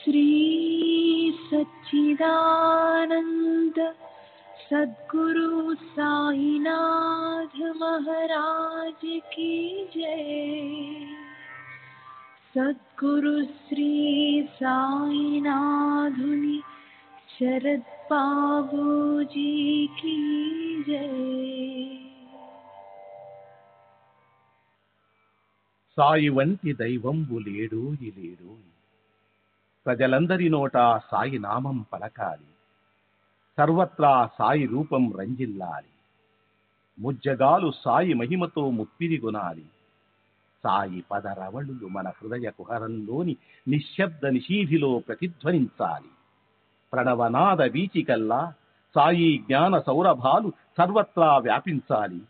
श्री सच्चिदानंद सद्गुरु साईनाथ महाराज की जय। सद्गुरु श्री साईनाथुनि शरद बाबूजी की जय। సాయి వంటి దైవంబు లేడోయి లేడోయి, ప్రజలందరి నోట సాయి నామం పలకాలి, సర్వత్రా సాయి రూపం రంజిల్లాలి, ముజ్జగాలు సాయి మహిమతో ముప్పిరి గొనాలి. సాయి పదరవళులు మన హృదయ కుహరంలోని నిశ్శబ్ద నిశీధిలో ప్రతిధ్వనించాలి. ప్రణవనాద వీచికల్లా సాయి జ్ఞాన సౌరభాలు సర్వత్రా వ్యాపించాలి.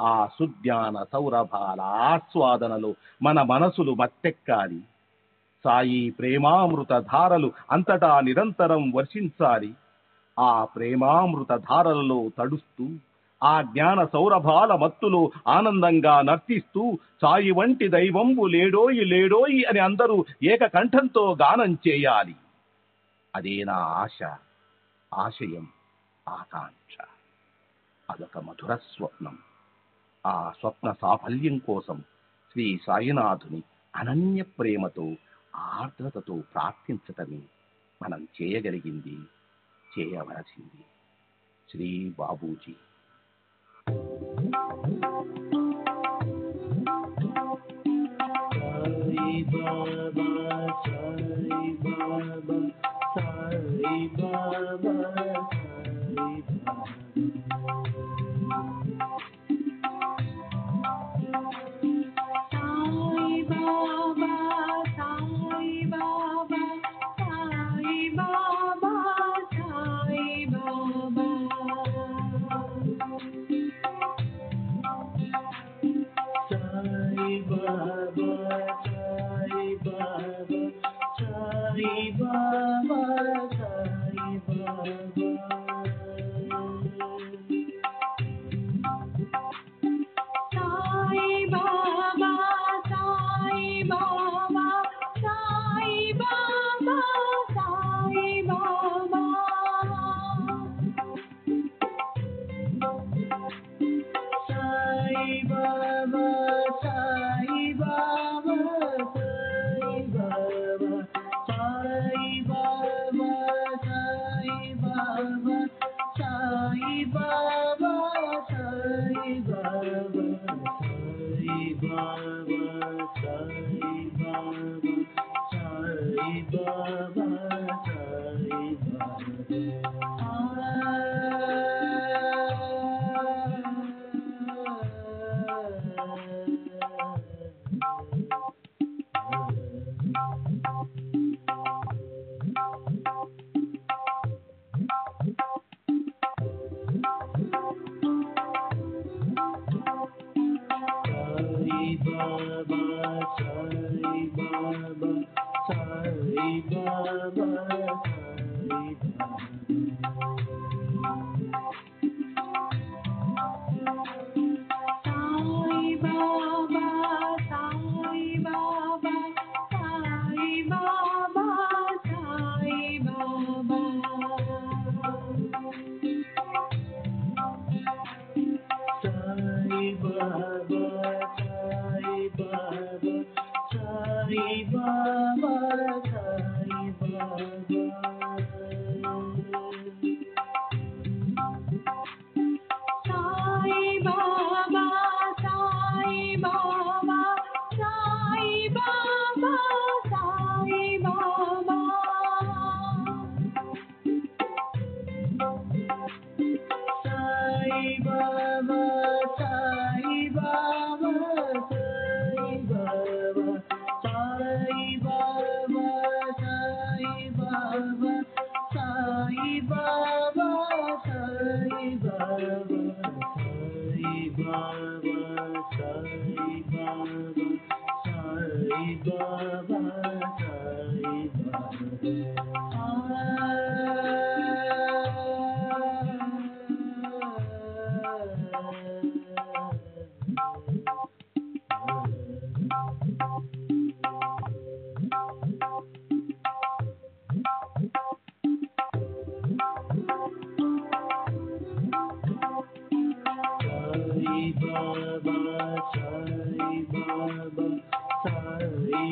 ఆ సుజ్ఞాన సౌరభాల ఆస్వాదనలో మన మనసులు మత్తెక్కాలి. సాయి ప్రేమామృత ధారలు అంతటా నిరంతరం వర్షించాలి. ఆ ప్రేమామృత ధారలలో తడుస్తూ, ఆ జ్ఞాన సౌరభాల మత్తులో ఆనందంగా నర్తిస్తూ సాయి వంటి దైవంబు లేడోయి లేడోయి అని అందరూ ఏకకంఠంతో గానం చేయాలి. అదే నా ఆశ, ఆశయం, ఆకాంక్ష. అదొక మధుర స్వప్నం. ఆ స్వప్న సాఫల్యం కోసం శ్రీ సాయినాథుని అనన్య ప్రేమతో, ఆర్ద్రతతో ప్రార్థించటమే మనం చేయగలిగింది, చేయవలసింది. Shri Babuji. Sai Baba, Sai Baba, Sai Baba, Sai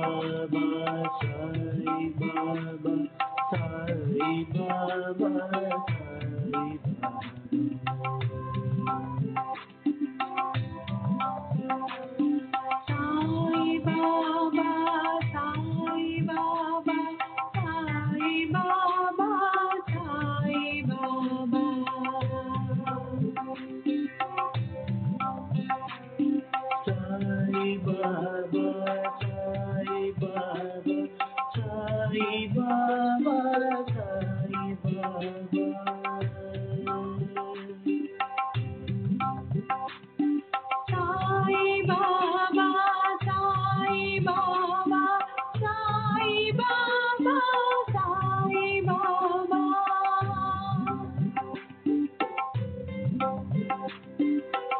Baba, Sai Baba, Sai Baba, Sai Baba, Sai Baba, Sai Baba, Sai Baba, Sai Baba, Sai Baba, Sai Baba, Sai Baba. Sai Baba, Sai Baba, Sai Baba, Sai Baba.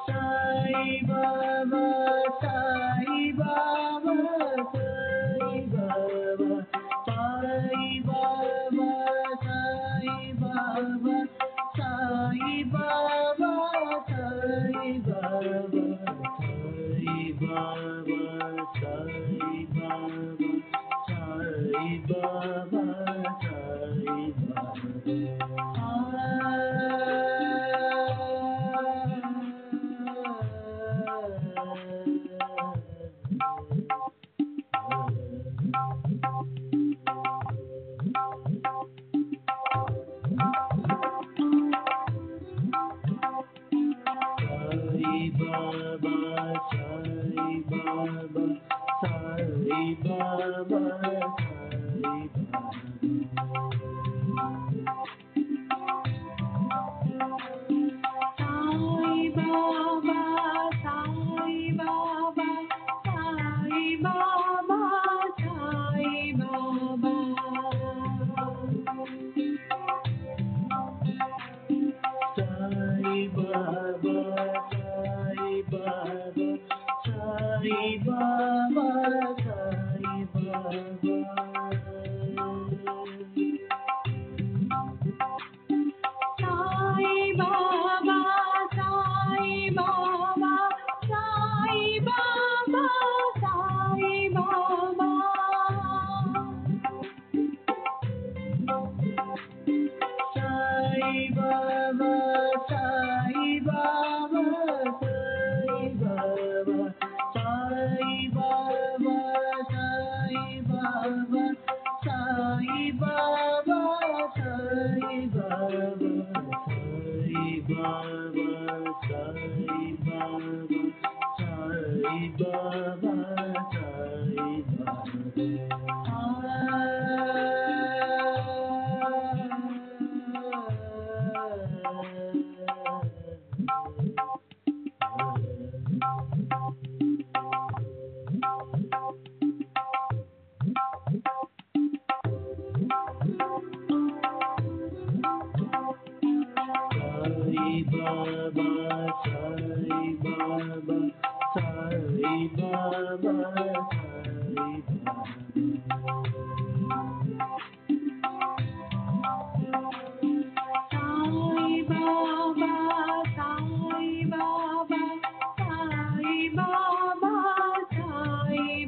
Sai Baba, Sai Baba, Sai Baba, Sai Baba, Sai Baba, Sai Baba, Sai Baba, Sai Baba, Sai Baba, Sai Baba, Sai Baba, Sai Baba, Sai Baba, Sai Baba, Sai Baba, Sai Baba, Sai Baba. Sai Baba, Sai Baba, Sai Baba, Sai Baba. Sai Baba, Sai Baba, Sai Baba, Sai Baba. Sai Baba, Sai Baba, Sai Baba, Sai Baba, Sai Baba, Sai Baba, Sai Baba, Sai Baba, Sai Baba, Sai Baba, Sai Baba, Sai Baba, Sai Baba, Sai Baba, Sai Baba, Sai Baba, Sai Baba. Sai Baba, Sai Baba, Sai Baba, Sai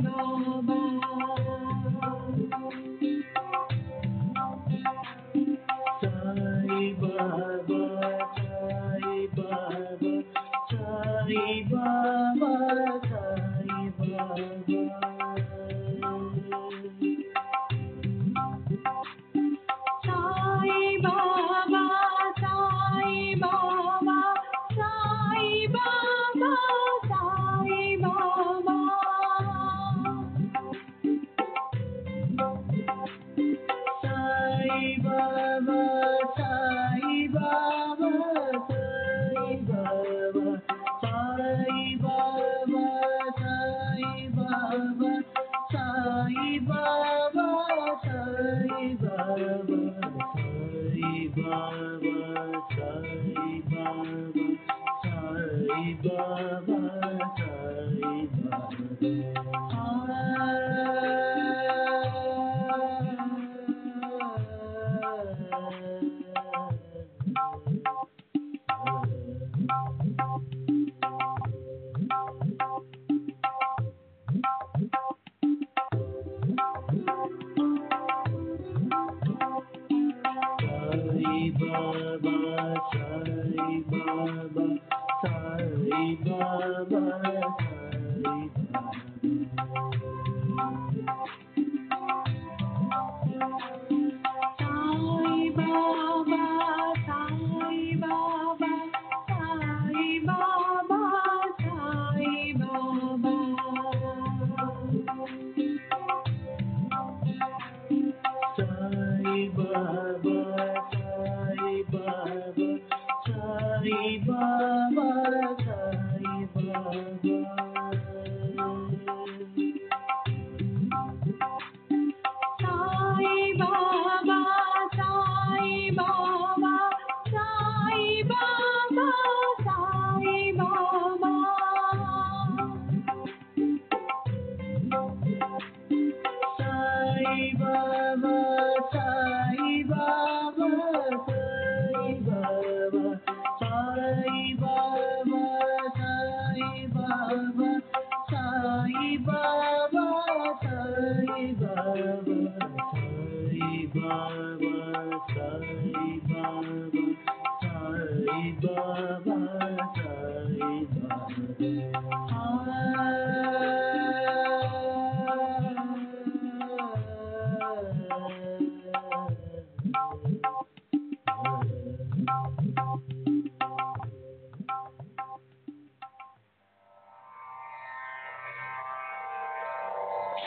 Baba. Sai Baba, Sai Baba, Sai Baba, Sai Baba. Sai Baba, Sai Baba, Sai Baba, Sai Baba, Sai Baba, Sai Baba, Sai Baba, Sai Baba, Sai Baba, Sai Baba, Sai Baba.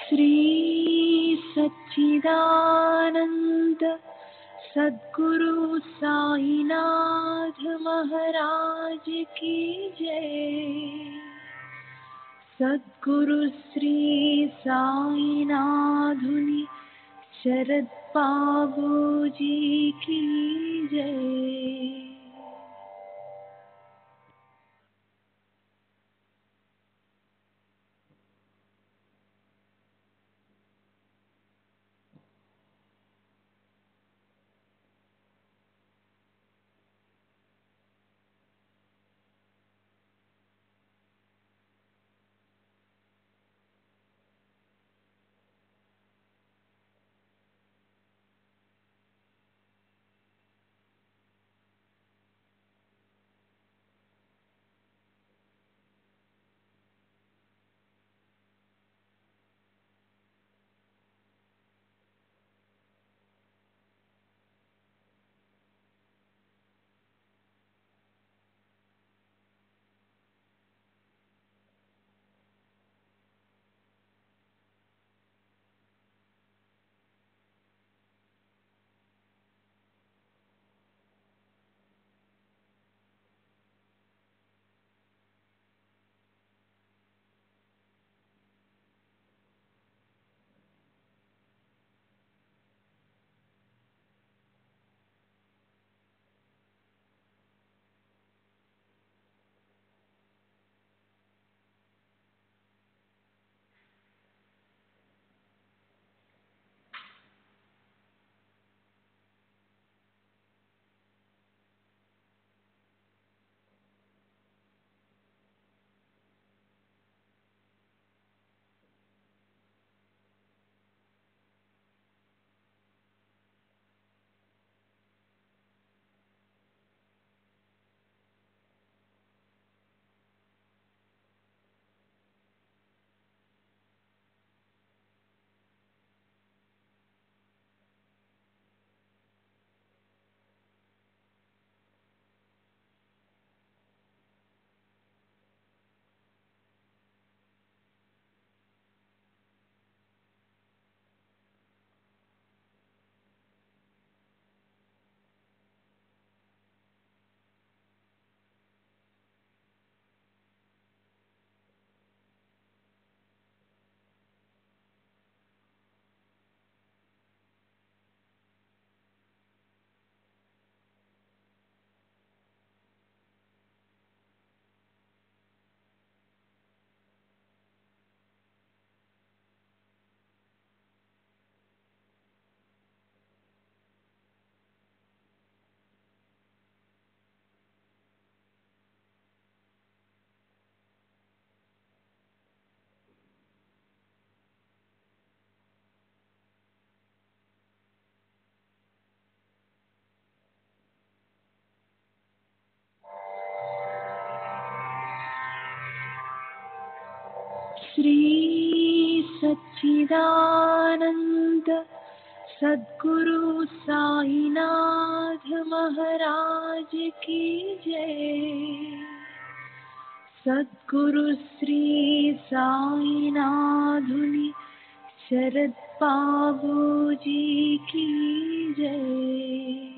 Shri सच्चिदानंद सद्गुरु साईनाथ महाराज की जय। सद्गुरु श्री साईनाथुनि शरद बाबूजी की जय। श्री सच्चिदानंद सद्गुरु साईनाथ महाराज की जय। सद्गुरु श्री साईनाथुनि शरद बाबूजी की जय।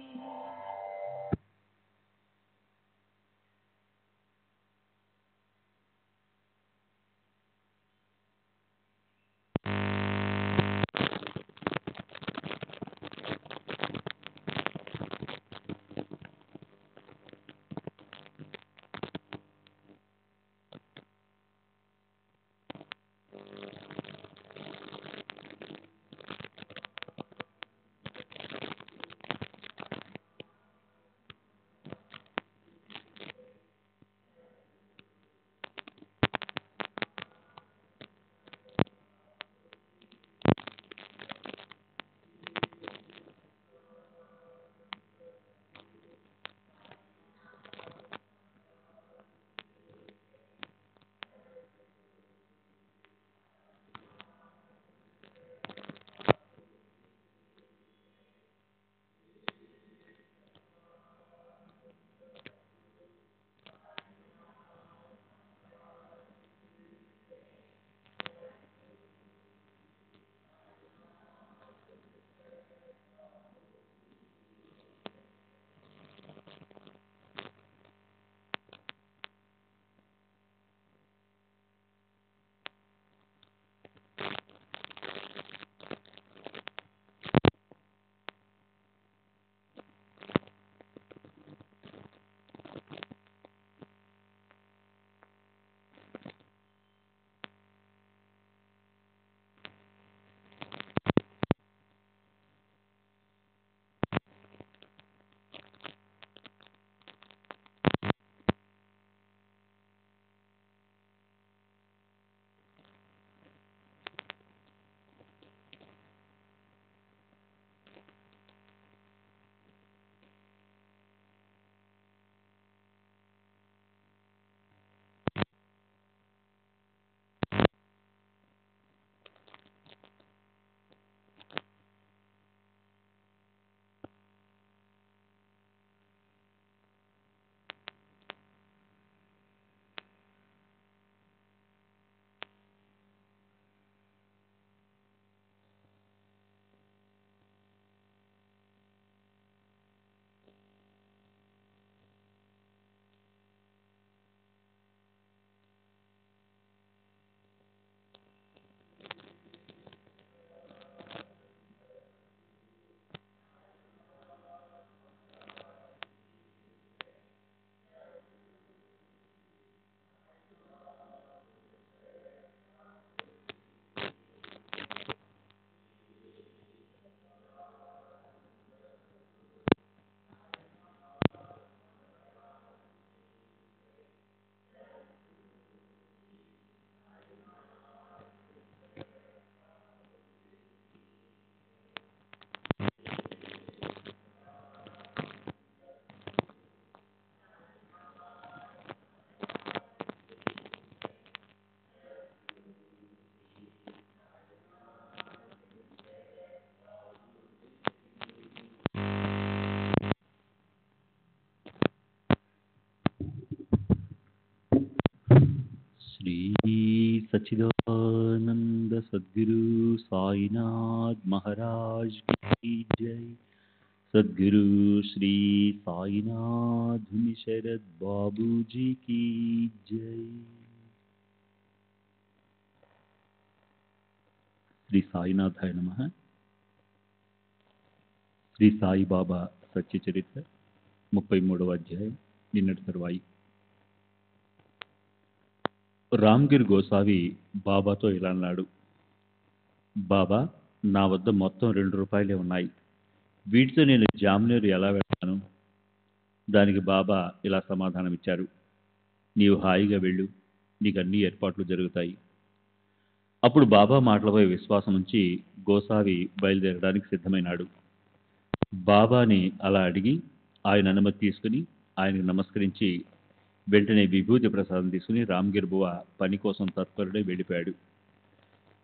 श्री सच्चिदानंद सद्गुरु साईनाथ महाराज की जय। सद्गुरु श्री साईनाथ धुनि शरद बाबू जी की जय। శ్రీ సాయినాథాయ నమః. శ్రీ సాయిబాబా సత్య చరిత్ర 33వ అధ్యాయం. నిన్నటి తరువాయి రామ్గిర్ గోసావి బాబాతో ఇలా అన్నాడు. బాబా, నా వద్ద మొత్తం 2 రూపాయలే ఉన్నాయి. వీటితో నేను జామ్నేరు ఎలా వెళ్తాను? దానికి బాబా ఇలా సమాధానం ఇచ్చారు. నీవు హాయిగా వెళ్ళు, నీకు అన్ని ఏర్పాట్లు జరుగుతాయి. అప్పుడు బాబా మాటలపై విశ్వాసం ఉంచి గోసావి బయలుదేరడానికి సిద్ధమైనాడు. బాబాని అలా అడిగి ఆయన అనుమతి తీసుకుని ఆయనకు నమస్కరించి వెంటనే విభూతి ప్రసాదం తీసుకుని రామ్గిర్ బువ పని కోసం తత్పరుడై వెళ్ళిపోయాడు.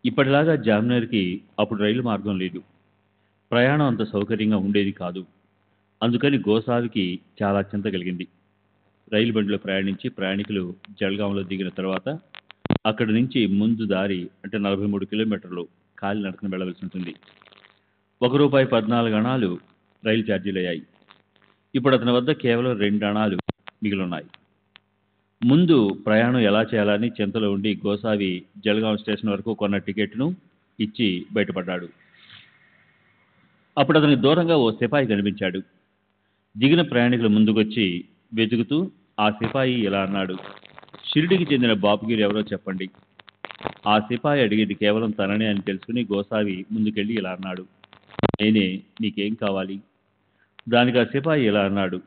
ఇప్పటిలాగా జామ్నగర్కి అప్పుడు రైలు మార్గం లేదు. ప్రయాణం అంత సౌకర్యంగా ఉండేది కాదు. అందుకని గోసావికి చాలా చింత కలిగింది. రైలు బండిలో ప్రయాణించి ప్రయాణికులు జల్గాంలో దిగిన తర్వాత అక్కడి నుంచి ముందు దారి అంటే 43 కిలోమీటర్లు కాలినడకన వెళ్ళవలసి ఉంటుంది. ₹1.14 రైలు ఛార్జీలు అయ్యాయి. ఇప్పుడు అతని వద్ద కేవలం 2 అణాలు మిగిలిన్నాయి. ముందు ప్రయాణం ఎలా చేయాలని చింతలో ఉండి గోసావి జల్గాం స్టేషన్ వరకు కొన్న టికెట్ను ఇచ్చి బయటపడ్డాడు. అప్పుడు అతనికి దూరంగా ఓ సిపాయి కనిపించాడు. దిగిన ప్రయాణికులు ముందుకొచ్చి వెతుకుతూ ఆ సిపాయి ఇలా అన్నాడు. షిరిడికి చెందిన బాపుగిరి ఎవరో చెప్పండి. ఆ సిపాయి అడిగేది కేవలం తననే అని తెలుసుకుని గోసావి ముందుకెళ్ళి ఇలా అన్నాడు. నేనే, నీకేం కావాలి? దానికి ఆ సిపాయి ఇలా అన్నాడు.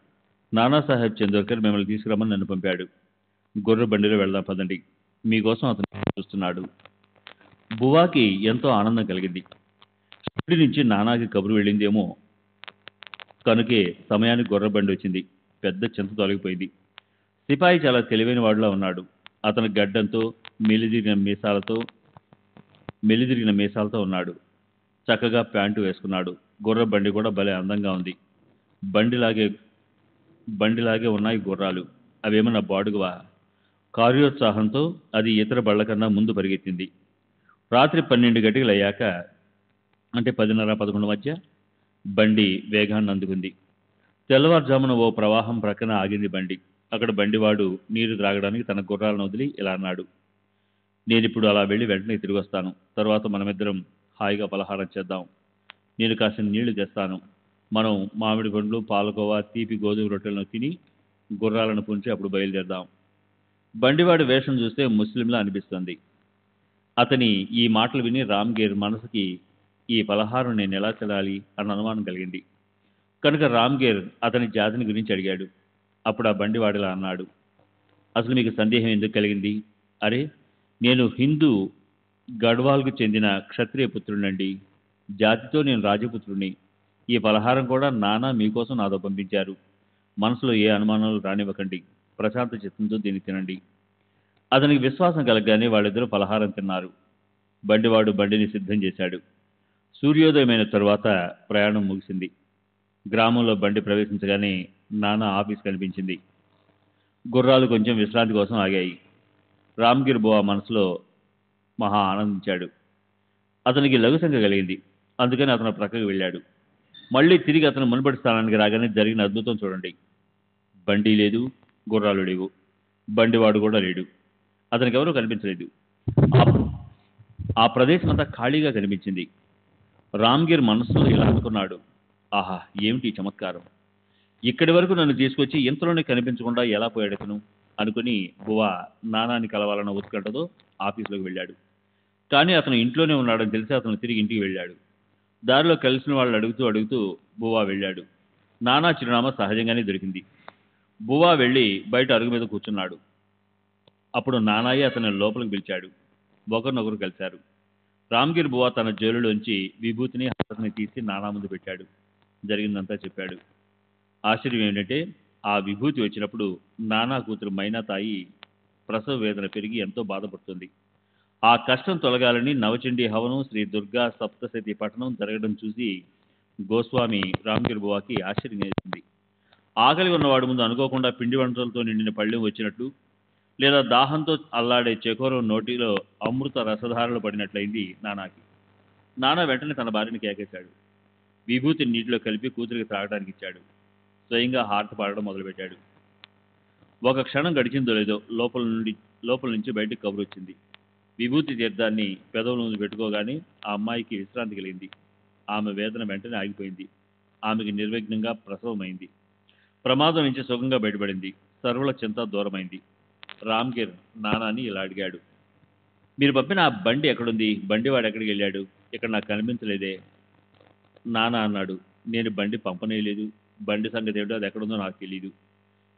నానాసాహెబ్ చందోర్కర్ మిమ్మల్ని తీసుకురమ్మని నన్ను పంపాడు. గుర్ర బండిలో వెళ్దాం పదండి, మీకోసం అతను చూస్తున్నాడు. బువాకి ఎంతో ఆనందం కలిగింది. షిరిడి నుంచి నానాకి కబురు వెళ్ళిందేమో కనుకే సమయానికి గుర్ర బండి వచ్చింది. పెద్ద చింత తొలగిపోయింది. సిపాయి చాలా తెలివైన వాడిలా ఉన్నాడు. అతను గడ్డంతో మెలిదిరిగిన మీసాలతో ఉన్నాడు. చక్కగా ప్యాంటు వేసుకున్నాడు. గుర్ర బండి కూడా భలే అందంగా ఉంది. బండిలాగే ఉన్నాయి గుర్రాలు. అవేమన్నా బాడుగువా? కార్యోత్సాహంతో అది ఇతర బళ్ల కన్నా ముందు పరిగెత్తింది. రాత్రి 12 గంటలు అయ్యాక అంటే 10:30-11 మధ్య బండి వేగాన్ని అందుకుంది. తెల్లవారుజామున ఓ ప్రవాహం ప్రక్కన ఆగింది బండి. అక్కడ బండివాడు నీరు త్రాగడానికి తన గుర్రాలను వదిలి ఇలా అన్నాడు. నేనిప్పుడు అలా వెళ్ళి వెంటనే తిరిగి వస్తాను. తర్వాత మనమిద్దరం హాయిగా పలహారం చేద్దాం. నేను కాసిన నీళ్లు తెస్తాను. మనం మామిడి పండ్లు, పాలకోవా, తీపి గోధుమ రొట్టెలను తిని గుర్రాలను పుంచి అప్పుడు బయలుదేరదాం. బండివాడి వేషం చూస్తే ముస్లింలా అనిపిస్తుంది. అతని ఈ మాటలు విని రామ్గిర్ మనసుకి ఈ పలహారం నేను ఎలా తినాలి అన్న అనుమానం కలిగింది. కనుక రామ్గిర్ అతని జాతిని గురించి అడిగాడు. అప్పుడు ఆ బండివాడిలా అన్నాడు. అసలు మీకు సందేహం ఎందుకు కలిగింది? అరే, నేను హిందూ గడ్వాల్కు చెందిన క్షత్రియ పుత్రుడండి. జాతితో నేను రాజపుత్రుడిని. ఈ పలహారం కూడా నానా మీకోసం నాతో పంపించారు. మనసులో ఏ అనుమానాలు రానివ్వకండి. ప్రశాంత చిత్తంతో దీన్ని తినండి. అతనికి విశ్వాసం కలగగానే వాళ్ళిద్దరూ పలహారం తిన్నారు. బండివాడు బండిని సిద్ధం చేశాడు. సూర్యోదయమైన తరువాత ప్రయాణం ముగిసింది. గ్రామంలో బండి ప్రవేశించగానే నానా ఆఫీస్ కనిపించింది. గుర్రాలు కొంచెం విశ్రాంతి కోసం ఆగాయి. రామ్గిర్ బువా మనసులో మహా ఆనందించాడు. అతనికి లఘుశంక కలిగింది. అందుకని అతను ప్రక్కకు వెళ్ళాడు. మళ్ళీ తిరిగి అతను మునుపటి స్థానానికి రాగానే జరిగిన అద్భుతం చూడండి. బండి లేదు, గుర్రాలు లేవు, బండివాడు కూడా లేడు. అతనికి ఎవరూ కనిపించలేదు. ఆ ప్రదేశం అంతా ఖాళీగా కనిపించింది. రామ్గిర్ మనసులో ఇలా అనుకున్నాడు. ఆహా, ఏమిటి చమత్కారం! ఇక్కడి వరకు నన్ను తీసుకొచ్చి ఇంతలోనే కనిపించకుండా ఎలా పోయాడు ఇతను అనుకుని బువా నానాని కలవాలన్న ఉత్కంఠతో ఆఫీసులోకి వెళ్ళాడు. కానీ అతను ఇంట్లోనే ఉన్నాడని తెలిసి అతను తిరిగి ఇంటికి వెళ్ళాడు. దారిలో కలిసిన వాళ్ళు అడుగుతూ బువా వెళ్ళాడు. నానా చిరునామా సహజంగానే దొరికింది. బువా వెళ్ళి బయట అరుగు మీద కూర్చున్నాడు. అప్పుడు నానాయి అతను లోపలికి పిలిచాడు. ఒకరినొకరు కలిశారు. రామ్గిర్ బువా తన జోలులోంచి విభూతిని హారతిని తీసి నానా ముందు పెట్టాడు. జరిగిందంతా చెప్పాడు. ఆశ్చర్యం ఏమిటంటే ఆ విభూతి వచ్చినప్పుడు నానా కూతురు మైనా తాయి ప్రసవ వేదన పెరిగి ఎంతో బాధపడుతుంది. ఆ కష్టం తొలగాలని నవచండీ హవనం, శ్రీ దుర్గా సప్తశతి పఠనం జరగడం చూసి గోస్వామి రామ్గిర్ బువాకి ఆశ్చర్యం వేసింది. ఆకలి ఉన్నవాడి ముందు అనుకోకుండా పిండి వంటలతో నిండిన పళ్ళెం వచ్చినట్లు లేదా దాహంతో అల్లాడే చెకోరం నోటిలో అమృత రసధారలు పడినట్లయింది నానాకి. నానా వెంటనే తన భార్యని కేకేశాడు. విభూతిని నీటిలో కలిపి కూతురికి త్రాగడానికి ఇచ్చాడు. స్వయంగా హారతి పాడడం మొదలుపెట్టాడు. ఒక క్షణం గడిచిందో లేదో లోపల నుంచి బయటికి కబురు వచ్చింది. విభూతి తీర్థాన్ని పెదవుల ముందు పెట్టుకోగానే ఆ అమ్మాయికి విశ్రాంతి కలిగింది. ఆమె వేదన వెంటనే ఆగిపోయింది. ఆమెకి నిర్విఘ్నంగా ప్రసవమైంది. ప్రమాదం నుంచి సుఖంగా బయటపడింది. సర్వుల చింత దూరమైంది. రామ్గిర్ నానాని ఇలా అడిగాడు. మీరు పంపిన ఆ బండి ఎక్కడుంది? బండివాడు ఎక్కడికి వెళ్ళాడు? ఇక్కడ నాకు కనిపించలేదే. నానా అన్నాడు. నేను బండి పంపనేలేదు. బండి సంగతి ఏమిటో అది ఎక్కడుందో నాకు తెలియదు.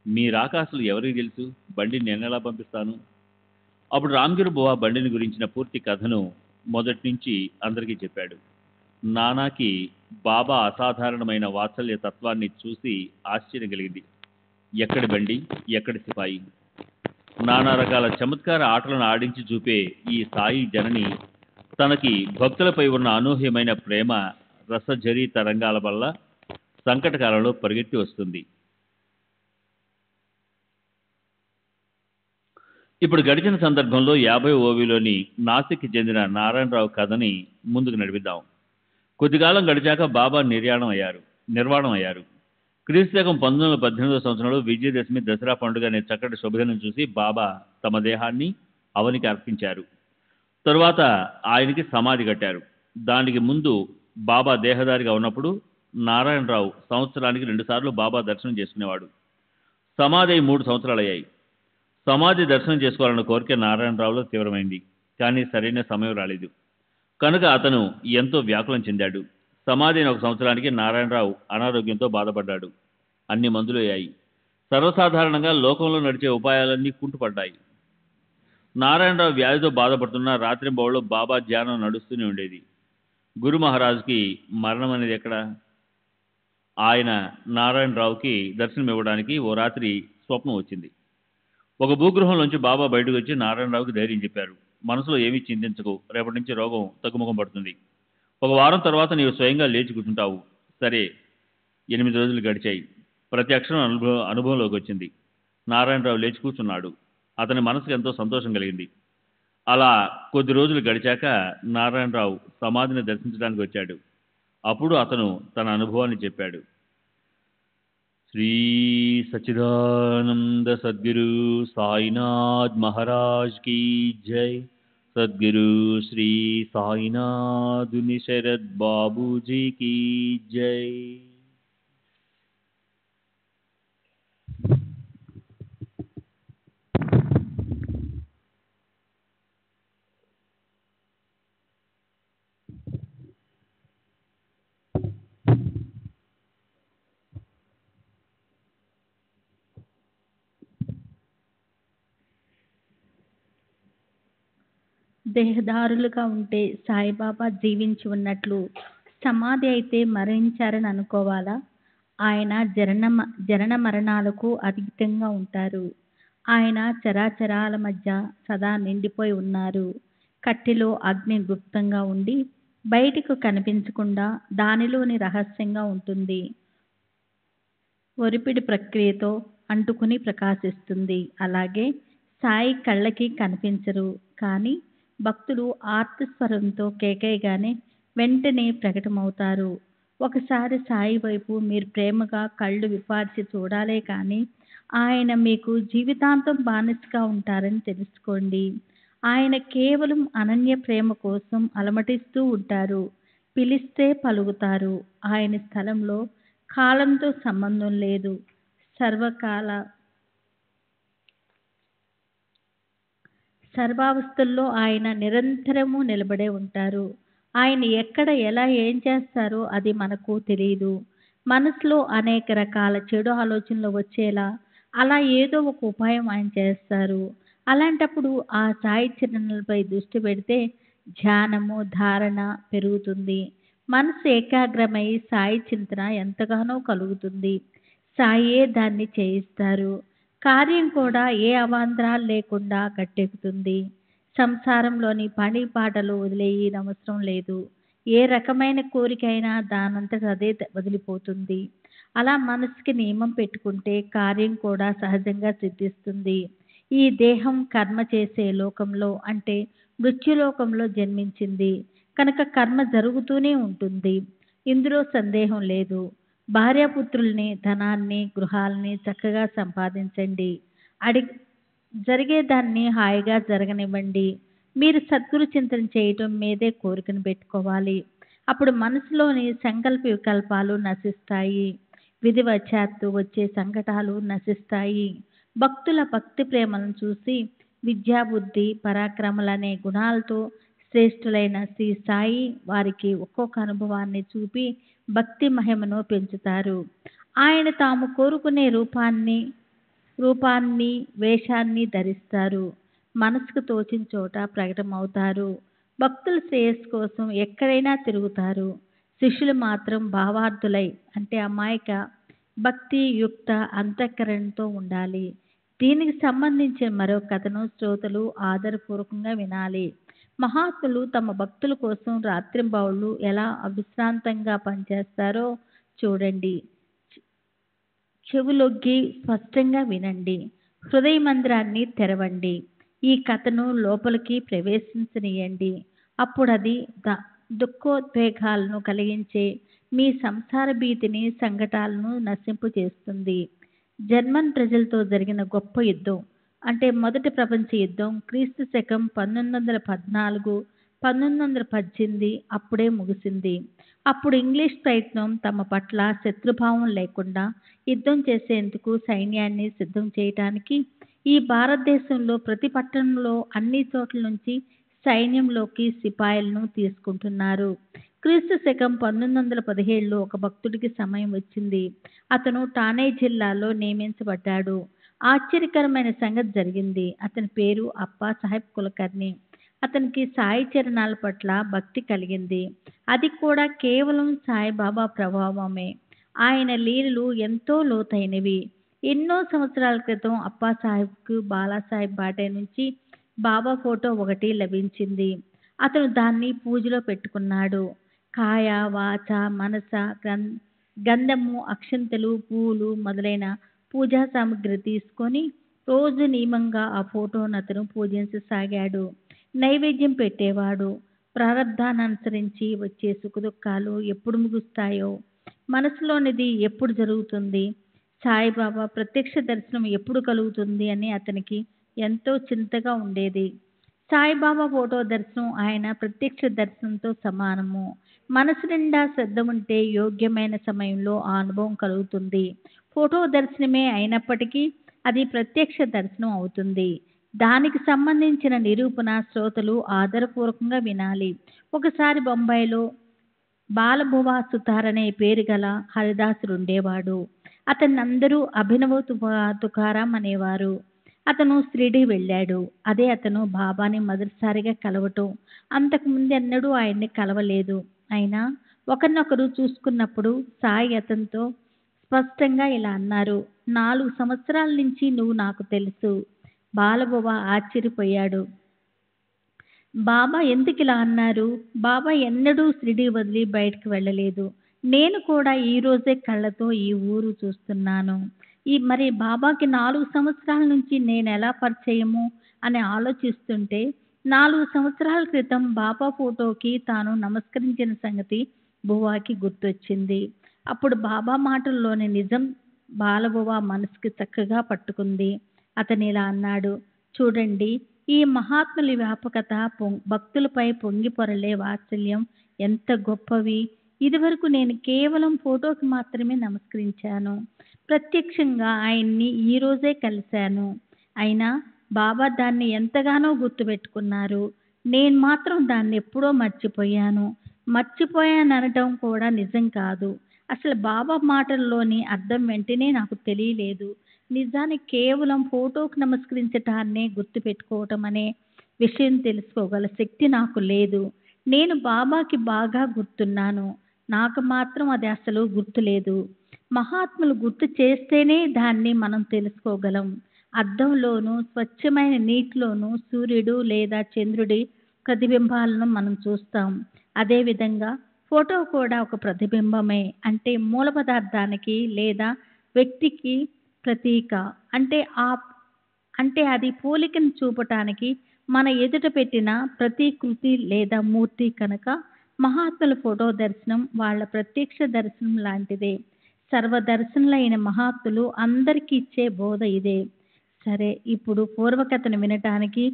మీ రాకాసులు ఎవరికి తెలుసు? బండిని నేను ఎలా పంపిస్తాను? అప్పుడు రామ్గిర్ బువా బండిని గురించిన పూర్తి కథను మొదటి నుంచి అందరికీ చెప్పాడు. నానాకి బాబా అసాధారణమైన వాత్సల్య తత్వాన్ని చూసి ఆశ్చర్యం కలిగింది. ఎక్కడి బండి, ఎక్కడి సిపాయి? నానా రకాల చమత్కార ఆటలను ఆడించి చూపే ఈ సాయి జనని తనకి భక్తులపై ఉన్న అనూహ్యమైన ప్రేమ రసజరీ తరంగాల వల్ల సంకటకాలంలో పరిగెత్తి వస్తుంది. ఇప్పుడు గడిచిన సందర్భంలో 50 ఓవిలోని నాసిక్కి చెందిన నారాయణరావు కథని ముందుకు నడిపిద్దాం. కొద్దికాలం గడిచాక బాబా నిర్వాణం అయ్యారు. క్రీస్తుశకం 1918 సంవత్సరంలో విజయదశమి దసరా పండుగ అనే చక్కటి శుభదినం చూసి బాబా తమ దేహాన్ని అవనికి అర్పించారు. తరువాత ఆయనకి సమాధి కట్టారు. దానికి ముందు బాబా దేహదారిగా ఉన్నప్పుడు నారాయణరావు సంవత్సరానికి 2 సార్లు బాబా దర్శనం చేసుకునేవాడు. సమాధి 3 సంవత్సరాలు అయ్యాయి. సమాధి దర్శనం చేసుకోవాలన్న కోరిక నారాయణరావులో తీవ్రమైంది. కానీ సరైన సమయం రాలేదు. కనుక అతను ఎంతో వ్యాకులం చెందాడు. సమాధి అయిన 1 సంవత్సరానికి నారాయణరావు అనారోగ్యంతో బాధపడ్డాడు. అన్ని మందులు అయ్యాయి. సర్వసాధారణంగా లోకంలో నడిచే ఉపాయాలన్నీ కుంటుపడ్డాయి. నారాయణరావు వ్యాధితో బాధపడుతున్న రాత్రింబవళ్ళు బాబా ధ్యానం నడుస్తూనే ఉండేది. గురు మహారాజుకి మరణం అనేది ఎక్కడ? ఆయన నారాయణరావుకి దర్శనం ఇవ్వడానికి ఓ రాత్రి స్వప్నం వచ్చింది. ఒక భూగృహంలోంచి బాబా బయటకు వచ్చి నారాయణరావుకి ధైర్యం చెప్పారు. మనసులో ఏమీ చింతించకు, రేపటి నుంచి రోగం తగ్గుముఖం పడుతుంది. 1 వారం తర్వాత నీవు స్వయంగా లేచి కూర్చుంటావు. సరే. 8 రోజులు గడిచాయి. ప్రతి అక్షరం అనుభవంలోకి వచ్చింది. నారాయణరావు లేచి కూర్చున్నాడు. అతని మనసుకు ఎంతో సంతోషం కలిగింది. అలా కొద్ది రోజులు గడిచాక నారాయణరావు సమాధిని దర్శించడానికి వచ్చాడు. అప్పుడు అతను తన అనుభవాన్ని చెప్పాడు. శ్రీ సచ్చిదానంద సద్గురు సాయినాథ్ మహారాజ్ కీ జై. సద్గురు శ్రీ సాయినాథుని శరద్ బాబూజీ కీ జై. దేహదారులుగా ఉంటే సాయిబాబా జీవించి ఉన్నట్లు, సమాధి అయితే మరణించారని అనుకోవాలా? ఆయన జనన మరణాలకు అతీతంగా ఉంటారు. ఆయన చరాచరాల మధ్య సదా నిండిపోయి ఉన్నారు. కట్టెలో అగ్ని గుప్తంగా ఉండి బయటకు కనిపించకుండా దానిలోని రహస్యంగా ఉంటుంది. ఒరిపిడి ప్రక్రియతో అంటుకుని ప్రకాశిస్తుంది. అలాగే సాయి కళ్ళకి కనిపించరు, కానీ భక్తులు ఆర్తస్వరంతో కేకేయగానే వెంటనే ప్రకటమవుతారు. ఒకసారి సాయి వైపు మీరు ప్రేమగా కళ్ళు విప్పార్చి చూడాలే కానీ ఆయన మీకు జీవితాంతం బానిసగా ఉంటారని తెలుసుకోండి. ఆయన కేవలం అనన్య ప్రేమ కోసం అలమటిస్తూ ఉంటారు. పిలిస్తే పలుకుతారు. ఆయన స్థలంలో కాలంతో సంబంధం లేదు. సర్వావస్థల్లో ఆయన నిరంతరము నిలబడే ఉంటారు. ఆయన ఎక్కడ ఎలా ఏం చేస్తారో అది మనకు తెలియదు. మనసులో అనేక రకాల చెడు ఆలోచనలు వచ్చేలా అలా ఏదో ఒక ఉపాయం ఆయన చేస్తారు. అలాంటప్పుడు ఆ సాయి చిహ్నాలపై దృష్టి పెడితే ధ్యానము, ధారణ పెరుగుతుంది. మనసు ఏకాగ్రమై సాయి చింతన ఎంతగానో కలుగుతుంది. సాయే దాన్ని చేయిస్తారు. కార్యం కూడా ఏ అవాంతరాలు లేకుండా గట్టెక్కుతుంది. సంసారంలోని పని పాటలు వదిలేయనవసరం లేదు. ఏ రకమైన కోరికైనా దానంతట అదే వదిలిపోతుంది. అలా మనసుకి నియమం పెట్టుకుంటే కార్యం కూడా సహజంగా సిద్ధిస్తుంది. ఈ దేహం కర్మ చేసే లోకంలో అంటే మృత్యులోకంలో జన్మించింది కనుక కర్మ జరుగుతూనే ఉంటుంది. ఇందులో సందేహం లేదు. భార్యాపుత్రుల్ని, ధనాన్ని, గృహాల్ని చక్కగా సంపాదించండి. అడి జరిగేదాన్ని హాయిగా జరగనివ్వండి. మీరు సద్గురు చింతన చేయటం మీదే కోరికను పెట్టుకోవాలి. అప్పుడు మనసులోని సంకల్ప వికల్పాలు నశిస్తాయి. విధివశాత్తు వచ్చే సంకటాలు నశిస్తాయి. భక్తుల భక్తి ప్రేమలను చూసి విద్యాబుద్ధి పరాక్రమలనే గుణాలతో శ్రేష్ఠులైన శ్రీ సాయి వారికి ఒక్కొక్క అనుభవాన్ని చూపి భక్తి మహిమను పెంచుతారు. ఆయన తాము కోరుకునే రూపాన్ని వేషాన్ని ధరిస్తారు. మనసుకు తోచిన చోట ప్రకటమవుతారు. భక్తుల శ్రేయస్సు కోసం ఎక్కడైనా తిరుగుతారు. శిష్యులు మాత్రం భావార్థులై అంటే అమాయక భక్తి యుక్త అంతఃకరణతో ఉండాలి. దీనికి సంబంధించిన మరో కథను శ్రోతలు ఆదరపూర్వకంగా వినాలి. మహాత్ములు తమ భక్తుల కోసం రాత్రింబవళ్ళు ఎలా అవిశ్రాంతంగా పనిచేస్తారో చూడండి. చెవులొగ్గి స్పష్టంగా వినండి. హృదయ మందిరాన్ని తెరవండి. ఈ కథను లోపలికి ప్రవేశించనీయండి. అప్పుడు అది దుఃఖోద్వేగాలను కలిగించే మీ సంసార భీతిని సంకటాలను నశింపు చేస్తుంది. జర్మన్ ప్రజలతో జరిగిన గొప్ప యుద్ధం అంటే మొదటి ప్రపంచ యుద్ధం క్రీస్తు శకం 1914, 1918 అప్పుడే ముగిసింది. అప్పుడు ఇంగ్లీష్ ప్రయత్నం తమ పట్ల శత్రుభావం లేకుండా యుద్ధం చేసేందుకు సైన్యాన్ని సిద్ధం చేయటానికి ఈ భారతదేశంలో ప్రతి పట్టణంలో అన్ని చోట్ల నుంచి సైన్యంలోకి సిపాయిలను తీసుకుంటున్నారు. క్రీస్తు శకం 1917లో ఒక భక్తుడికి సమయం వచ్చింది. అతను ఠానే జిల్లాలో నియమించబడ్డాడు. ఆశ్చర్యకరమైన సంగతి జరిగింది. అతని పేరు అప్పా సాహెబ్ కులకర్ణి. అతనికి సాయి చరణాల పట్ల భక్తి కలిగింది. అది కూడా కేవలం సాయిబాబా ప్రభావమే. ఆయన లీలలు ఎంతో లోతైనవి. ఎన్నో సంవత్సరాల క్రితం అప్పా సాహెబ్కు బాలాసాహెబ్ బాటే నుంచి బాబా ఫోటో ఒకటి లభించింది. అతను దాన్ని పూజలో పెట్టుకున్నాడు. కాయ వాచ మనస గంధము అక్షంతలు పూలు మొదలైన పూజా సామగ్రి తీసుకొని రోజు నియమంగా ఆ ఫోటోను అతను పూజించసాగాడు. నైవేద్యం పెట్టేవాడు. ప్రారంధాన్ని అనుసరించి వచ్చే సుఖదుఖాలు ఎప్పుడు ముగుస్తాయో, మనసులోనిది ఎప్పుడు జరుగుతుంది, సాయిబాబా ప్రత్యక్ష దర్శనం ఎప్పుడు కలుగుతుంది అని అతనికి ఎంతో చింతగా ఉండేది. సాయిబాబా ఫోటో దర్శనం ఆయన ప్రత్యక్ష దర్శనంతో సమానము. మనసు నిండా శ్రద్ధ ఉంటే యోగ్యమైన సమయంలో ఆ అనుభవం కలుగుతుంది. ఫోటో దర్శనమే అయినప్పటికీ అది ప్రత్యక్ష దర్శనం అవుతుంది. దానికి సంబంధించిన నిరూపణ శ్రోతలు ఆదరపూర్వకంగా వినాలి. ఒకసారి బొంబాయిలో బాలభువా సుతార్ అనే పేరు గల హరిదాసుడు ఉండేవాడు. అతన్ని అందరూ అభినవ తుకారాం అనేవారు. అతను షిరిడీ వెళ్ళాడు. అదే అతను బాబాని మొదటిసారిగా కలవటం. అంతకుముందు ఎన్నడూ ఆయన్ని కలవలేదు. అయినా ఒకరినొకరు చూసుకున్నప్పుడు సాయి అతనితో స్పష్టంగా ఇలా అన్నారు, 4 సంవత్సరాల నుంచి నువ్వు నాకు తెలుసు. బాలబువ ఆశ్చర్యపోయాడు. బాబా ఎందుకు ఇలా అన్నారు? బాబా ఎన్నడూ షిరిడీ వదిలి బయటకు వెళ్ళలేదు. నేను కూడా ఈ రోజే కళ్ళతో ఈ ఊరు చూస్తున్నాను. మరి బాబాకి 4 సంవత్సరాల నుంచి నేను ఎలా పరిచయము అని ఆలోచిస్తుంటే 4 సంవత్సరాల క్రితం బాబా ఫోటోకి తాను నమస్కరించిన సంగతి బువాకి గుర్తొచ్చింది. అప్పుడు బాబా మాటల్లోని నిజం బాలబువ మనసుకి చక్కగా పట్టుకుంది. అతను ఇలా అన్నాడు, చూడండి, ఈ మహాత్ముల వ్యాపకత, భక్తులపై పొంగి పొరలే వాత్సల్యం ఎంత గొప్పవి. ఇదివరకు నేను కేవలం ఫోటోకి మాత్రమే నమస్కరించాను. ప్రత్యక్షంగా ఆయన్ని ఈరోజే కలిశాను. అయినా బాబా దాన్ని ఎంతగానో గుర్తుపెట్టుకున్నారు. నేను మాత్రం దాన్ని ఎప్పుడో మర్చిపోయాననటం కూడా నిజం కాదు. అసలు బాబా మాటల్లోని అర్థం వెంటనే నాకు తెలియలేదు. నిజానికి కేవలం ఫోటోకు నమస్కరించటాన్నే గుర్తుపెట్టుకోవటం అనే విషయం తెలుసుకోగల శక్తి నాకు లేదు. నేను బాబాకి బాగా గుర్తున్నాను. నాకు మాత్రం అది అసలు గుర్తులేదు. మహాత్ములు గుర్తు చేస్తేనే దాన్ని మనం తెలుసుకోగలం. అద్దంలోనూ స్వచ్ఛమైన నీటిలోనూ సూర్యుడు లేదా చంద్రుడి ప్రతిబింబాలను మనం చూస్తాం. అదేవిధంగా ఫోటో కూడా ఒక ప్రతిబింబమే. అంటే మూల పదార్థానికి లేదా వ్యక్తికి ప్రతీక. అంటే అది పోలికను చూపటానికి మన ఎదుట పెట్టిన ప్రతికృతి లేదా మూర్తి కనుక మహాత్ముల ఫోటో దర్శనం వాళ్ళ ప్రత్యక్ష దర్శనం లాంటిదే. సర్వదర్శనులైన మహాత్ములు అందరికీ ఇచ్చే బోధ ఇదే. సరే, ఇప్పుడు పూర్వకథను వినటానికి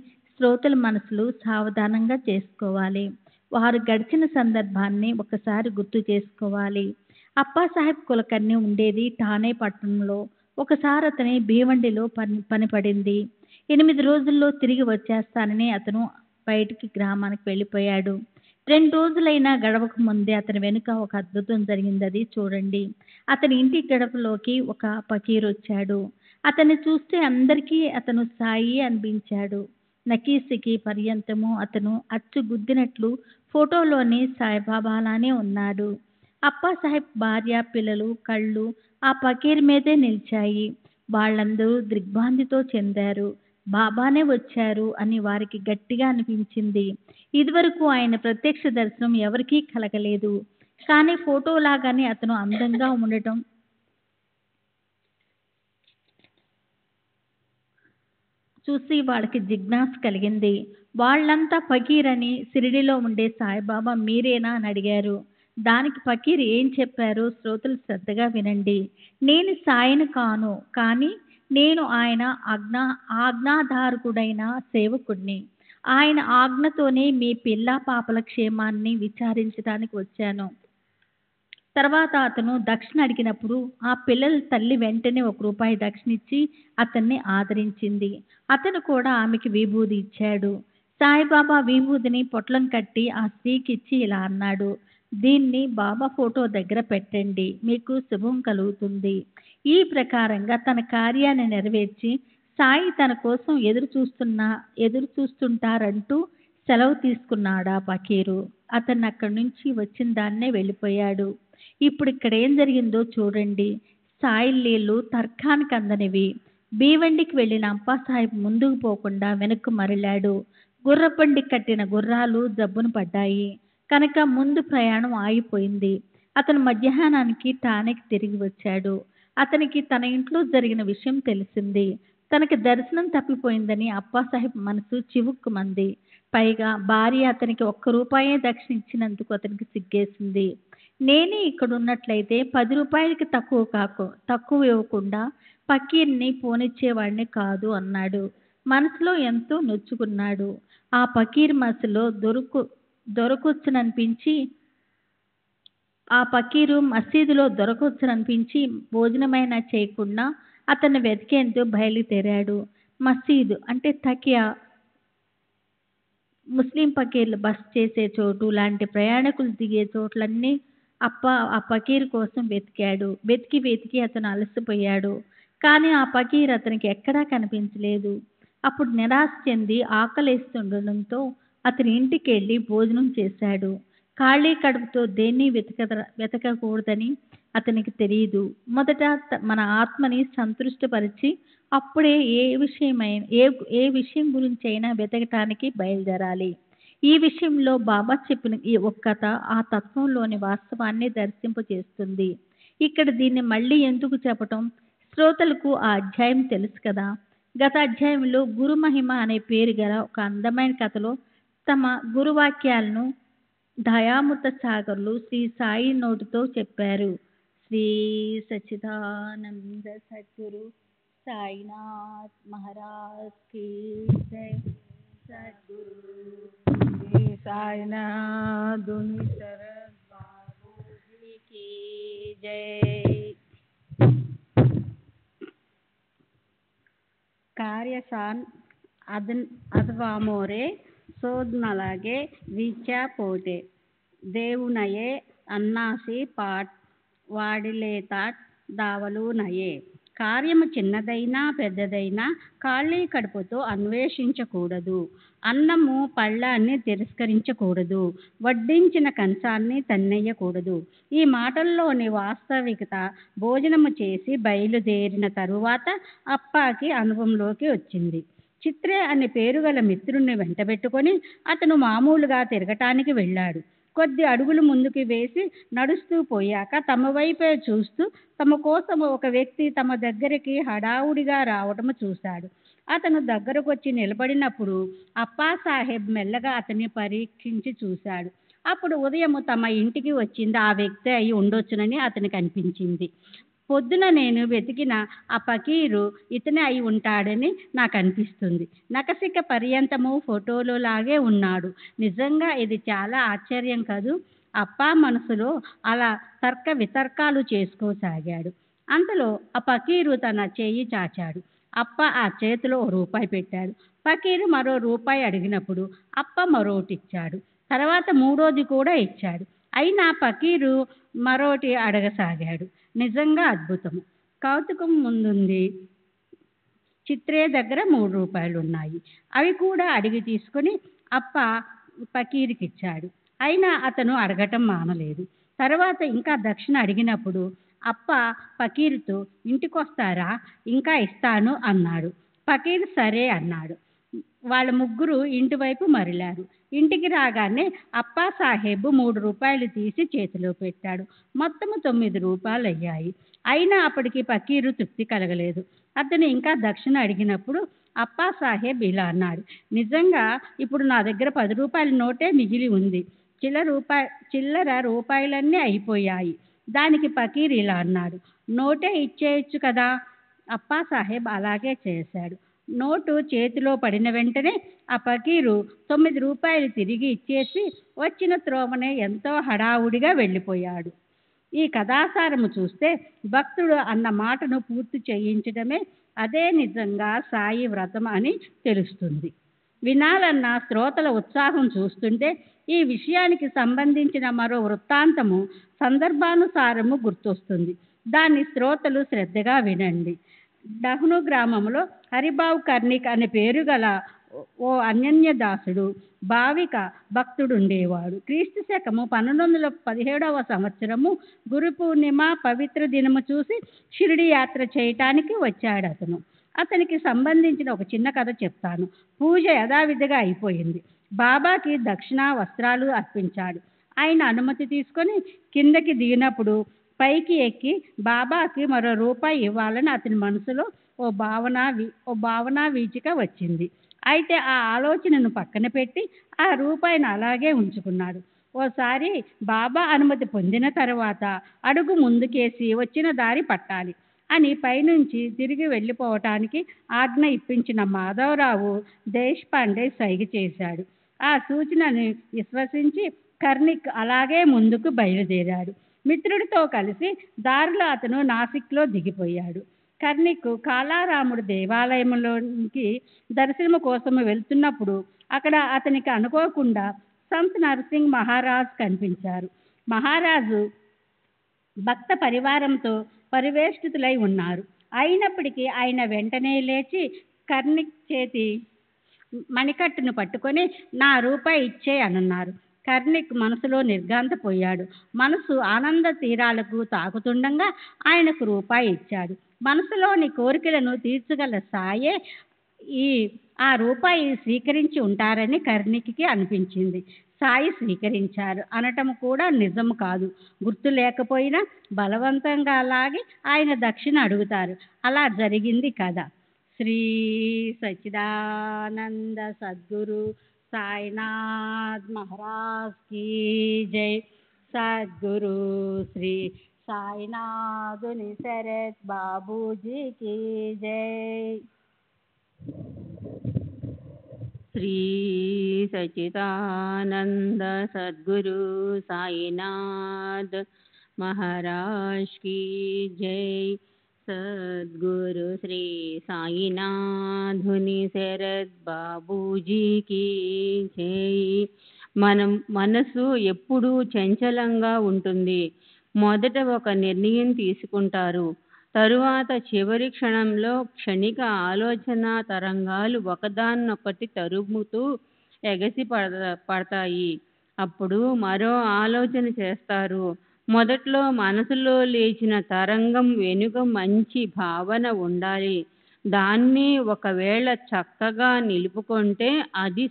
శ్రోతల మనసులు సావధానంగా చేసుకోవాలి. వారు గడిచిన సందర్భాన్ని ఒకసారి గుర్తు చేసుకోవాలి. అప్పాసాహెబ్ కులకర్ణి ఉండేది ఠానే పట్టణంలో. ఒకసారి అతని భీవండిలో పని పడింది. 8 రోజుల్లో తిరిగి వచ్చేస్తానని అతను బయటికి గ్రామానికి వెళ్ళిపోయాడు. 2 రోజులైనా గడవక ముందే అతని వెనుక ఒక అద్భుతం జరిగింది. అది చూడండి. అతని ఇంటి గడపలోకి ఒక ఫకీరు వచ్చాడు. అతన్ని చూస్తే అందరికీ అతను సాయి అనిపించాడు. నకీసికి పర్యంతము అతను అచ్చు గుద్దినట్లు ఫోటోలోని సాయిబాబాలానే ఉన్నాడు. అప్పాసాహెబ్ భార్య, పిల్లలు కళ్ళు ఆ ఫకీర్ మీదే నిలిచాయి. వాళ్ళందరూ దిగ్భ్రాంతితో చెందారు. బాబానే వచ్చారు అని వారికి గట్టిగా అనిపించింది. ఇదివరకు ఆయన ప్రత్యక్ష దర్శనం ఎవరికీ కలగలేదు. కానీ ఫోటోలాగానే అతను అందంగా ఉండటం చూసి వాళ్ళకి జిజ్ఞాస కలిగింది. వాళ్ళంతా ఫకీర్ అని, షిరిడీలో ఉండే సాయిబాబా మీరేనా అని అడిగారు. దానికి ఫకీర్ ఏం చెప్పారో శ్రోతలు శ్రద్ధగా వినండి. నేను సాయిని కాను, కానీ నేను ఆయన ఆజ్ఞాధారకుడైన సేవకుడిని. ఆయన ఆజ్ఞతోనే మీ పిల్ల పాపల క్షేమాన్ని విచారించడానికి వచ్చాను. తర్వాత అతను దక్షిణ అడిగినప్పుడు ఆ పిల్లల తల్లి వెంటనే ₹1 దక్షిణ ఇచ్చి అతన్ని ఆదరించింది. అతను కూడా ఆమెకి విభూది ఇచ్చాడు. సాయిబాబా విభూదిని పొట్లం కట్టి ఆ స్త్రీకి ఇచ్చి ఇలా అన్నాడు, దీన్ని బాబా ఫోటో దగ్గర పెట్టండి, మీకు శుభం కలుగుతుంది. ఈ ప్రకారంగా తన కార్యాన్ని నెరవేర్చి సాయి తన కోసం ఎదురు చూస్తుంటారంటూ సెలవు తీసుకున్నాడా ఫకీరు. అతను అక్కడి నుంచి వచ్చిన దాన్నే వెళ్ళిపోయాడు. ఇప్పుడు ఇక్కడ ఏం జరిగిందో చూడండి. సాయి లీళ్ళు తర్కానికి అందనివి. భీవండికి వెళ్ళిన అప్పాసాహెబ్ ముందుకు పోకుండా వెనక్కు మరలాడు. గుర్రబండి కట్టిన గుర్రాలు జబ్బున పడ్డాయి కనుక ముందు ప్రయాణం ఆగిపోయింది. అతను మధ్యాహ్నానికి ఠానేకి తిరిగి వచ్చాడు. అతనికి తన ఇంట్లో జరిగిన విషయం తెలిసింది. తనకి దర్శనం తప్పిపోయిందని అప్పాసాహెబ్ మనసు చివుక్కుమంది. పైగా భార్య అతనికి ₹1 దక్షిణ ఇచ్చినందుకు అతనికి సిగ్గేసింది. నేనే ఇక్కడ ఉన్నట్లయితే ₹10 తక్కువ ఇవ్వకుండా ఫకీర్ని పోనిచ్చేవాడిని కాదు అన్నాడు. మనసులో ఎంతో నొచ్చుకున్నాడు. ఆ ఫకీర్ మనసులో ఆ ఫకీరు మసీదులో దొరకొచ్చుననిపించి భోజనమైనా చేయకుండా అతన్ని వెతికేందుకు బయలుదేరాడు. మసీదు అంటే తకియా, ముస్లిం ఫకీర్లు బస చేసే చోటు లాంటి ప్రయాణికులు దిగే చోట్లన్నీ ఆ ఫకీర్ కోసం వెతికాడు. వెతికి అతను అలసిపోయాడు. కానీ ఆ ఫకీర్ అతనికి ఎక్కడా కనిపించలేదు. అప్పుడు నిరాశ చెంది ఆకలేస్తుండడంతో అతని ఇంటికి వెళ్ళి భోజనం చేశాడు. ఖాళీ కడుపుతో దేన్ని వెతకకూడదని అతనికి తెలియదు. మొదట మన ఆత్మని సంతృష్టిపరిచి అప్పుడే ఏ విషయం గురించి అయినా వెతకటానికి బయలుదేరాలి. ఈ విషయంలో బాబా చెప్పిన ఈ ఒక్కత ఆ తత్వంలోని వాస్తవాన్ని దర్శింపచేస్తుంది. ఇక్కడ దీన్ని మళ్ళీ ఎందుకు చెప్పటం? శ్రోతలకు ఆ అధ్యాయం తెలుసు కదా. గత అధ్యాయంలో గురు మహిమ అనే పేరు గల ఒక అందమైన కథలో తమ గురువాక్యాలను దయామృత సాగర్లు శ్రీ సాయి నోటితో చెప్పారు. శ్రీ సచ్చిదానంద సద్గురు సాయినాథ్ మహారాజ్ కీ జై. సద్గురు శ్రీ సాయినాథ్ శరత్ బాబూజీ కీ జై. ಕಾರ್ಯಸಾನ್ ಅದ್ವಾಮೋರೆ ಸೋದ್ನಲಾಗೆ ವಿಚಾ ಪೋಟೆ దేవునయే అన్నాసి పాట్ వాడిలేతాట్ దావలు నయే. కార్యము చిన్నదైనా పెద్దదైనా ఖాళీ కడుపుతో అన్వేషించకూడదు. అన్నము పళ్ళాన్ని తిరస్కరించకూడదు. వడ్డించిన కంచాన్ని తన్నేయకూడదు. ఈ మాటల్లోని వాస్తవికత భోజనము చేసి బయలుదేరిన తరువాత అప్పాకి అనుభవంలోకి వచ్చింది. చిత్రే అనే పేరు గల మిత్రుణ్ణి వెంటబెట్టుకొని అతను మామూలుగా తిరగటానికి వెళ్ళాడు. కొద్ది అడుగులు ముందుకు వేసి నడుస్తూ పోయాక తమ వైపే చూస్తూ తమ కోసం ఒక వ్యక్తి తమ దగ్గరికి హడావుడిగా రావటము చూశాడు. అతను దగ్గరకొచ్చి నిలబడినప్పుడు అప్పాసాహెబ్ మెల్లగా అతన్ని పరీక్షించి చూశాడు. అప్పుడు ఉదయం తమ ఇంటికి వచ్చింది ఆ వ్యక్తి అయి ఉండొచ్చునని అతనికి అనిపించింది. పొద్దున నేను వెతికిన ఆ ఫకీరు ఇతనే అయి ఉంటాడని నాకు అనిపిస్తుంది. నఖశిఖ పర్యంతము ఫోటోలో లాగే ఉన్నాడు. నిజంగా ఇది చాలా ఆశ్చర్యం కదూ. అప్పా మనసులో అలా తర్క వితర్కాలు చేసుకోసాగాడు. అంతలో ఆ ఫకీరు తన చెయ్యి చాచాడు. అప్ప ఆ చేతిలో రూపాయి పెట్టాడు. ఫకీరు మరో రూపాయి అడిగినప్పుడు అప్ప మరోటిచ్చాడు. తర్వాత మూడోది కూడా ఇచ్చాడు. అయినా ఫకీరు మరోటి అడగసాగాడు. నిజంగా అద్భుతము. కౌతుకం ముందుంది. చిత్రే దగ్గర 3 రూపాయలు ఉన్నాయి. అవి కూడా అడిగి తీసుకుని అప్ప ఫకీరుకిచ్చాడు. అయినా అతను అడగటం మానలేదు. తర్వాత ఇంకా దక్షిణ అడిగినప్పుడు అప్ప ఫకీరుతో ఇంటికొస్తారా, ఇంకా ఇస్తాను అన్నాడు. ఫకీరు సరే అన్నాడు. వాళ్ళ ముగ్గురు ఇంటి వైపు మరలారు. ఇంటికి రాగానే అప్పాసాహెబ్ 3 రూపాయలు తీసి చేతిలో పెట్టాడు. మొత్తము 9 రూపాయలు అయ్యాయి. అయినా అప్పటికి ఫకీరు తృప్తి కలగలేదు. అతను ఇంకా దక్షిణ అడిగినప్పుడు అప్పాసాహెబ్ ఇలా అన్నాడు. నిజంగా ఇప్పుడు నా దగ్గర 10 రూపాయల నోటే మిగిలి ఉంది. చిల్లర రూపాయలన్నీ అయిపోయాయి. దానికి ఫకీరు ఇలా అన్నాడు. నోటే ఇచ్చేయచ్చు కదా. అప్పాసాహెబ్ అలాగే చేశాడు. నోటు చేతిలో పడిన వెంటనే ఆ ఫకీరు 9 రూపాయలు తిరిగి ఇచ్చేసి వచ్చిన త్రోవనే ఎంతో హడావుడిగా వెళ్ళిపోయాడు. ఈ కథాసారము చూస్తే భక్తుడు అన్న మాటను పూర్తి చేయించడమే అదే నిజంగా సాయి వ్రతం అని తెలుస్తుంది. వినాలన్న శ్రోతల ఉత్సాహం చూస్తుంటే ఈ విషయానికి సంబంధించిన మరో వృత్తాంతము సందర్భానుసారము గుర్తొస్తుంది. దాన్ని శ్రోతలు శ్రద్ధగా వినండి. డహ్ను గ్రామంలో హరిబాబు కర్ణిక్ అనే పేరు గల ఓ అన్యన్యదాసుడు భావిక భక్తుడుండేవాడు. క్రీస్తు శకము 1217 సంవత్సరము గురు పూర్ణిమ పవిత్ర దినము చూసి షిరిడి యాత్ర చేయటానికి వచ్చాడు అతను. అతనికి సంబంధించిన ఒక చిన్న కథ చెప్తాను. పూజ యథావిధిగా అయిపోయింది. బాబాకి దక్షిణ వస్త్రాలు అర్పించాడు. ఆయన అనుమతి తీసుకొని కిందకి దిగినప్పుడు పైకి ఎక్కి బాబాకి మరో రూపాయి ఇవ్వాలని అతని మనసులో ఓ భావన వీచిక వచ్చింది. అయితే ఆ ఆలోచనను పక్కన పెట్టి ఆ రూపాయిని అలాగే ఉంచుకున్నాడు. ఓసారి బాబా అనుమతి పొందిన తర్వాత అడుగు ముందుకేసి వచ్చిన దారి పట్టాలి అని పైనుంచి తిరిగి వెళ్ళిపోవటానికి ఆజ్ఞ ఇప్పించిన మాధవరావు దేశపాండే సైగ చేశాడు. ఆ సూచనని విశ్వసించి కర్ణిక్ అలాగే ముందుకు బయలుదేరాడు. మిత్రుడితో కలిసి దారిలో అతను నాసిక్లో దిగిపోయాడు. కర్ణిక్ కాలారాముడు దేవాలయంలోనికి దర్శనం కోసం వెళ్తున్నప్పుడు అక్కడ అతనికి అనుకోకుండా సంత్ నరసింగ్ మహారాజ్ కనిపించారు. మహారాజు భక్త పరివారంతో పరివేష్టితులై ఉన్నారు. అయినప్పటికీ ఆయన వెంటనే లేచి కర్ణిక్ చేతి మణికట్టును పట్టుకొని నా రూపాయి ఇచ్చే అనన్నారు. కర్ణిక్ మనసులో నిర్ఘాంతపోయాడు. మనసు ఆనంద తీరాలకు తాకుతుండగా ఆయనకు రూపాయి ఇచ్చాడు. మనసులోని కోరికలను తీర్చగల సాయే ఆ రూపాయి స్వీకరించి ఉంటారని కర్ణిక్కి అనిపించింది. సాయి స్వీకరించారు అనటం కూడా నిజం కాదు. గుర్తు లేకపోయినా బలవంతంగా లాగి ఆయన దక్షిణ అడుగుతారు. అలా జరిగింది కదా. శ్రీ సచ్చిదానంద సద్గురు సాయినాథ్ మహారాజ్ కీ జై. సద్గురు శ్రీ సాయినాథుని శరత్ బాబూజీ కీ జై. శ్రీ సచ్చిదానంద సద్గురు సాయినాథ్ మహారాజ్ కీ జై. సద్గురు శ్రీ సాయినాథుని శరత్ బాబూజీకి జై. మనసు ఎప్పుడూ చంచలంగా ఉంటుంది. మొదట ఒక నిర్ణయం తీసుకుంటారు. తరువాత చివరి క్షణంలో క్షణిక ఆలోచన తరంగాలు ఒకదాన్నొకటి తరుముతూ ఎగసి పడతాయి. అప్పుడు మరో ఆలోచన చేస్తారు. మొదట్లో మనసులో లేచిన తరంగం వెనుక మంచి భావన ఉండాలి. దాన్ని ఒకవేళ చక్కగా నిలుపుకుంటే అది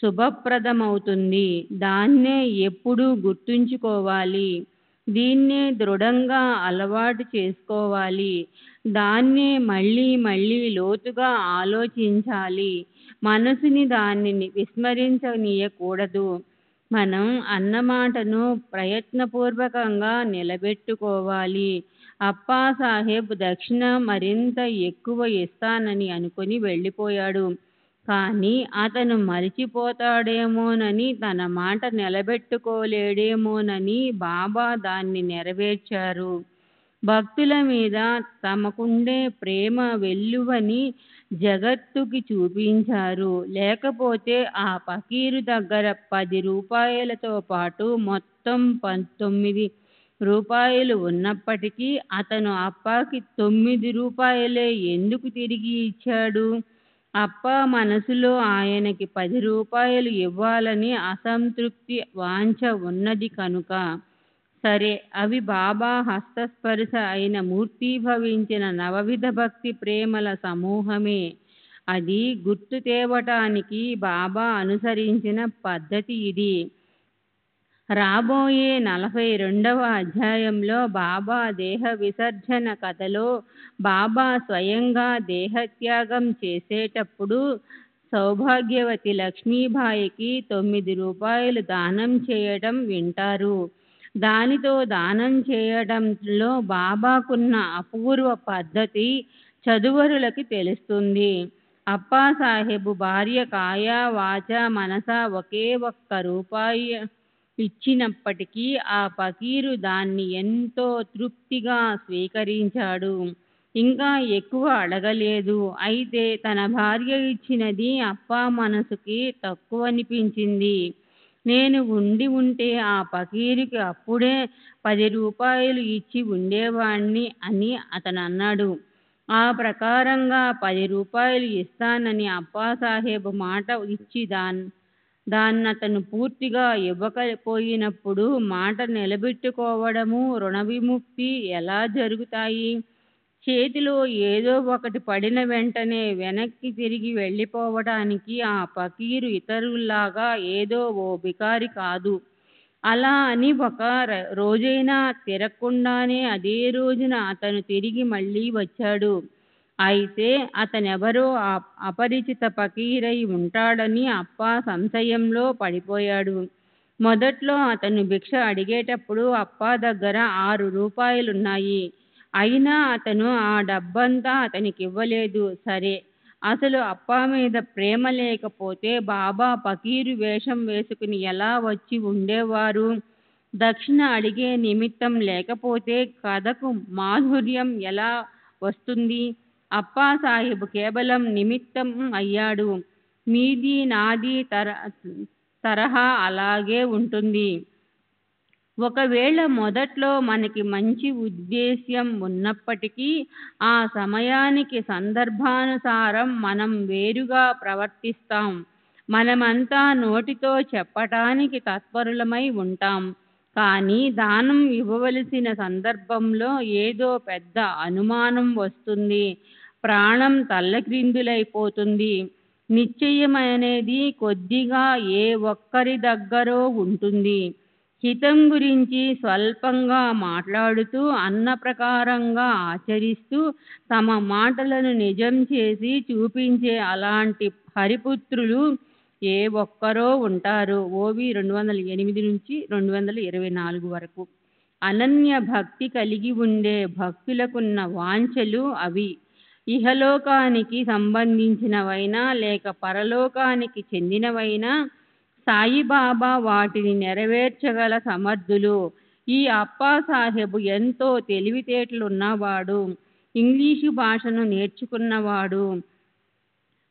శుభప్రదమవుతుంది. దాన్నే ఎప్పుడూ గుర్తుంచుకోవాలి. దీన్నే దృఢంగా అలవాటు చేసుకోవాలి. దాన్నే మళ్ళీ మళ్ళీ లోతుగా ఆలోచించాలి. మనసుని దానిని విస్మరించనీయకూడదు. మనం అన్నమాటను ప్రయత్నపూర్వకంగా నిలబెట్టుకోవాలి. అప్పాసాహెబ్ దక్షిణ మరింత ఎక్కువ ఇస్తానని అనుకుని వెళ్ళిపోయాడు. కానీ అతను మరిచిపోతాడేమోనని, తన మాట నిలబెట్టుకోలేడేమోనని బాబా దాన్ని నెరవేర్చారు. భక్తుల మీద తమకుండే ప్రేమ వెల్లువని జగత్తుకి చూపించారు. లేకపోతే ఆ ఫకీరు దగ్గర 10 రూపాయలతో పాటు మొత్తం 19 రూపాయలు ఉన్నప్పటికీ అతను అప్పాకి 9 రూపాయలే ఎందుకు తిరిగి ఇచ్చాడు? అప్పా మనసులో ఆయనకి 10 రూపాయలు ఇవ్వాలని అసంతృప్తి వాంఛ ఉన్నది కనుక. సరే, అవి బాబా హస్తస్పర్శ అయిన మూర్తీభవించిన నవవిధ భక్తి ప్రేమల సమూహమే. అది గుర్తు తేవటానికి బాబా అనుసరించిన పద్ధతి ఇది. రాబోయే 42వ అధ్యాయంలో బాబా దేహ విసర్జన కథలో బాబా స్వయంగా దేహత్యాగం చేసేటప్పుడు సౌభాగ్యవతి లక్ష్మీబాయికి 9 రూపాయలు దానం చేయడం వింటారు. దానితో దానం చేయడంలో బాబాకున్న అపూర్వ పద్ధతి చదువరులకి తెలుస్తుంది. అప్పాసాహెబ్ భార్య కాయా వాచ మనస ఒకే ఒక్క రూపాయి ఇచ్చినప్పటికీ ఆ ఫకీరు దాన్ని ఎంతో తృప్తిగా స్వీకరించాడు. ఇంకా ఎక్కువ అడగలేదు. అయితే తన భార్య ఇచ్చినది అప్పా మనసుకి తక్కువనిపించింది. నేను ఉండి ఉంటే ఆ ఫకీరుకి అప్పుడే 10 రూపాయలు ఇచ్చి ఉండేవాణ్ణి అని అతను అన్నాడు. ఆ ప్రకారంగా 10 రూపాయలు ఇస్తానని అప్పాసాహెబ్ మాట ఇచ్చి దాన్నతను పూర్తిగా ఇవ్వకపోయినప్పుడు మాట నిలబెట్టుకోవడము, రుణ విముక్తి ఎలా జరుగుతాయి? చేతిలో ఏదో ఒకటి పడిన వెంటనే వెనక్కి తిరిగి వెళ్ళిపోవడానికి ఆ ఫకీరు ఇతరుల్లాగా ఏదో ఓ బికారి కాదు. అలా అని ఒక రోజైనా తిరగకుండానే అదే రోజున అతను తిరిగి మళ్ళీ వచ్చాడు. అయితే అతనెవరో అపరిచిత ఫకీరై ఉంటాడని అప్పా సంశయంలో పడిపోయాడు. మొదట్లో అతను భిక్ష అడిగేటప్పుడు అప్పా దగ్గర 6 రూపాయలున్నాయి. అయినా అతను ఆ డబ్బంతా అతనికివ్వలేదు. సరే, అసలు అప్పా మీద ప్రేమ లేకపోతే బాబా ఫకీరు వేషం వేసుకుని ఎలా వచ్చి ఉండేవారు? దక్షిణ అడిగే నిమిత్తం లేకపోతే కథకు మాధుర్యం ఎలా వస్తుంది? అప్పాసాహెబ్ కేవలం నిమిత్తం అయ్యాడు. మీది నాది తరహా అలాగే ఉంటుంది. ఒకవేళ మొదట్లో మనకి మంచి ఉద్దేశ్యం ఉన్నప్పటికీ ఆ సమయానికి సందర్భానుసారం మనం వేరుగా ప్రవర్తిస్తాం. మనమంతా నోటితో చెప్పటానికి తత్పరులమై ఉంటాం. కానీ దానం ఇవ్వవలసిన సందర్భంలో ఏదో పెద్ద అనుమానం వస్తుంది. ప్రాణం తల్లక్రిందులైపోతుంది. నిశ్చయమనేది కొద్దిగా ఏ ఒక్కరి దగ్గరో ఉంటుంది. హితం గురించి స్వల్పంగా మాట్లాడుతూ అన్న ప్రకారంగా ఆచరిస్తూ తమ మాటలను నిజం చేసి చూపించే అలాంటి హరిపుత్రులు ఏ ఒక్కరో ఉంటారు. ఓవి 208 నుంచి 224 వరకు. అనన్య భక్తి కలిగి ఉండే భక్తులకున్న వాంఛలు అవి. ఇహలోకానికి సంబంధించినవైనా లేక పరలోకానికి చెందినవైనా సాయిబాబా వాటిని నెరవేర్చగల సమర్థులు. ఈ అప్పాసాహెబ్ ఎంతో తెలివితేటలున్నవాడు. ఇంగ్లీషు భాషను నేర్చుకున్నవాడు.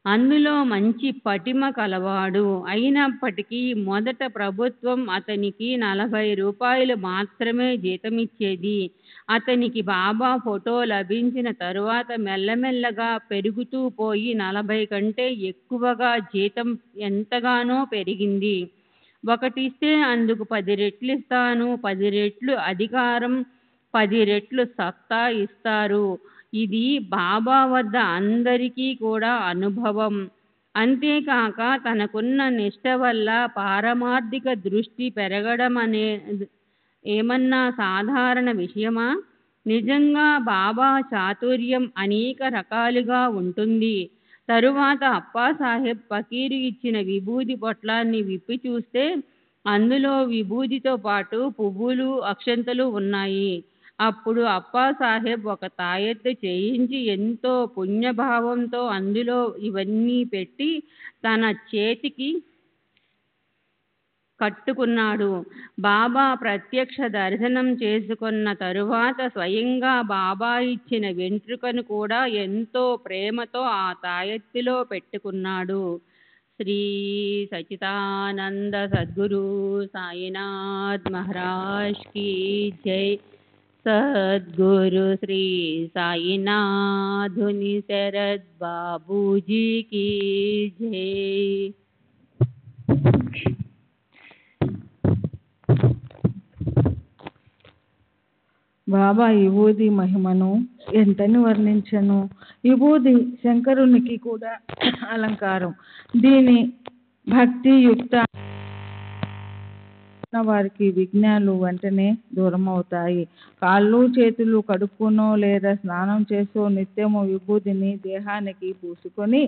అందులో మంచి పటిమ కలవాడు. అయినప్పటికీ మొదట ప్రభుత్వం అతనికి 40 రూపాయలు మాత్రమే జీతమిచ్చేది. అతనికి బాబా ఫోటో లభించిన తరువాత మెల్లమెల్లగా పెరుగుతూ పోయి 40 కంటే ఎక్కువగా జీతం ఎంతగానో పెరిగింది. ఒకటిస్తే అందుకు 10 రెట్లిస్తాను, 10 రెట్లు అధికారం, 10 రెట్లు సత్తా ఇస్తారు. ఇది బాబా వద్ద అందరికీ కూడా అనుభవం. అంతేకాక తనకున్న నిష్ఠ వల్ల పారమార్థిక దృష్టి పెరగడం ఏమన్నా సాధారణ విషయమా? నిజంగా బాబా చాతుర్యం అనేక రకాలుగా ఉంటుంది. తరువాత అప్పాసాహెబ్ ఫకీరు ఇచ్చిన విభూది పొట్లాన్ని విప్పి చూస్తే అందులో విభూదితో పాటు పువ్వులు, అక్షంతలు ఉన్నాయి. అప్పుడు అప్పాసాహెబ్ ఒక తాయెత్తు చేయించి ఎంతో పుణ్యభావంతో అందులో ఇవన్నీ పెట్టి తన చేతికి కట్టుకున్నాడు. బాబా ప్రత్యక్ష దర్శనం చేసుకున్న తరువాత స్వయంగా బాబా ఇచ్చిన వెంట్రుకను కూడా ఎంతో ప్రేమతో ఆ తాయెత్తులో పెట్టుకున్నాడు. శ్రీ సచిదానంద సద్గురు సాయినాథ్ మహారాజ్ की जय. सद्गुरु श्री साईनाथुनि शरद बाबूजी की जय. బాబా విభూది మహిమను ఎంతని వర్ణించను. విభూది శంకరునికి కూడా అలంకారం. దీని భక్తియుక్త వారికి విఘ్నాలు వెంటనే దూరం అవుతాయి. కాళ్ళు చేతులు కడుక్కునో లేదా స్నానం చేసో నిత్యము విభూదిని దేహానికి పూసుకొని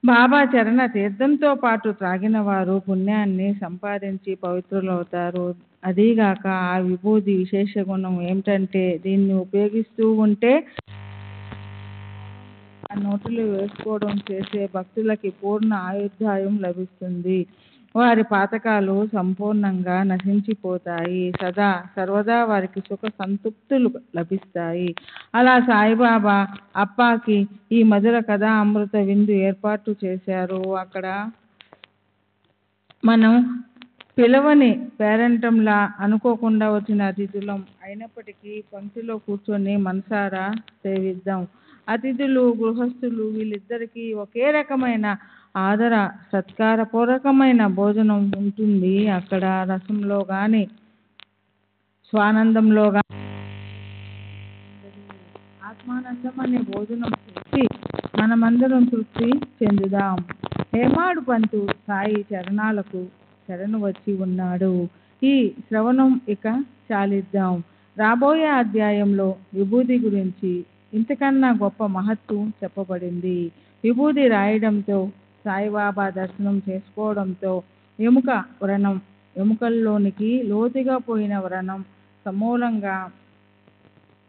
బాబా చరణ తీర్థంతో పాటు త్రాగిన వారు పుణ్యాన్ని సంపాదించి పవిత్రులవుతారు. అదీగాక ఆ విభూది విశేష గుణం ఏమిటంటే దీన్ని ఉపయోగిస్తూ ఉంటే ఆ నోటిలో వేసుకోవడం చేసే భక్తులకి పూర్ణ ఆయుర్దాయం లభిస్తుంది. వారి పాతకాలు సంపూర్ణంగా నశించిపోతాయి. సర్వదా వారికి సుఖ సంతృప్తులు లభిస్తాయి. అలా సాయిబాబా అప్పాకి ఈ మధుర కథా అమృత విందు ఏర్పాటు చేశారు. అక్కడ మనం పిలవని పేరంటంలా అనుకోకుండా వచ్చిన అతిథులం అయినప్పటికీ పంక్తిలో కూర్చొని మనసారా సేవిద్దాం. అతిథులు, గృహస్థులు వీళ్ళిద్దరికీ ఒకే రకమైన ఆదర సత్కార పూర్వకమైన భోజనం ఉంటుంది. అక్కడ రసంలో కానీ స్వానందంలో కానీ ఆత్మానందం అనే భోజనం చేసి మనమందరం తృప్తి చెందుదాం. హేమాడు పంతు సాయి చరణాలకు శరణు వచ్చి ఉన్నాడు. ఈ శ్రవణం ఇక చాలిద్దాం. రాబోయే అధ్యాయంలో విభూది గురించి ఇంతకన్నా గొప్ప మహత్తు చెప్పబడింది. విభూది రాయడంతో, సాయిబాబా దర్శనం చేసుకోవడంతో ఎముక వ్రణం, ఎముకల్లోనికి లోతుగా పోయిన వ్రణం సమూలంగా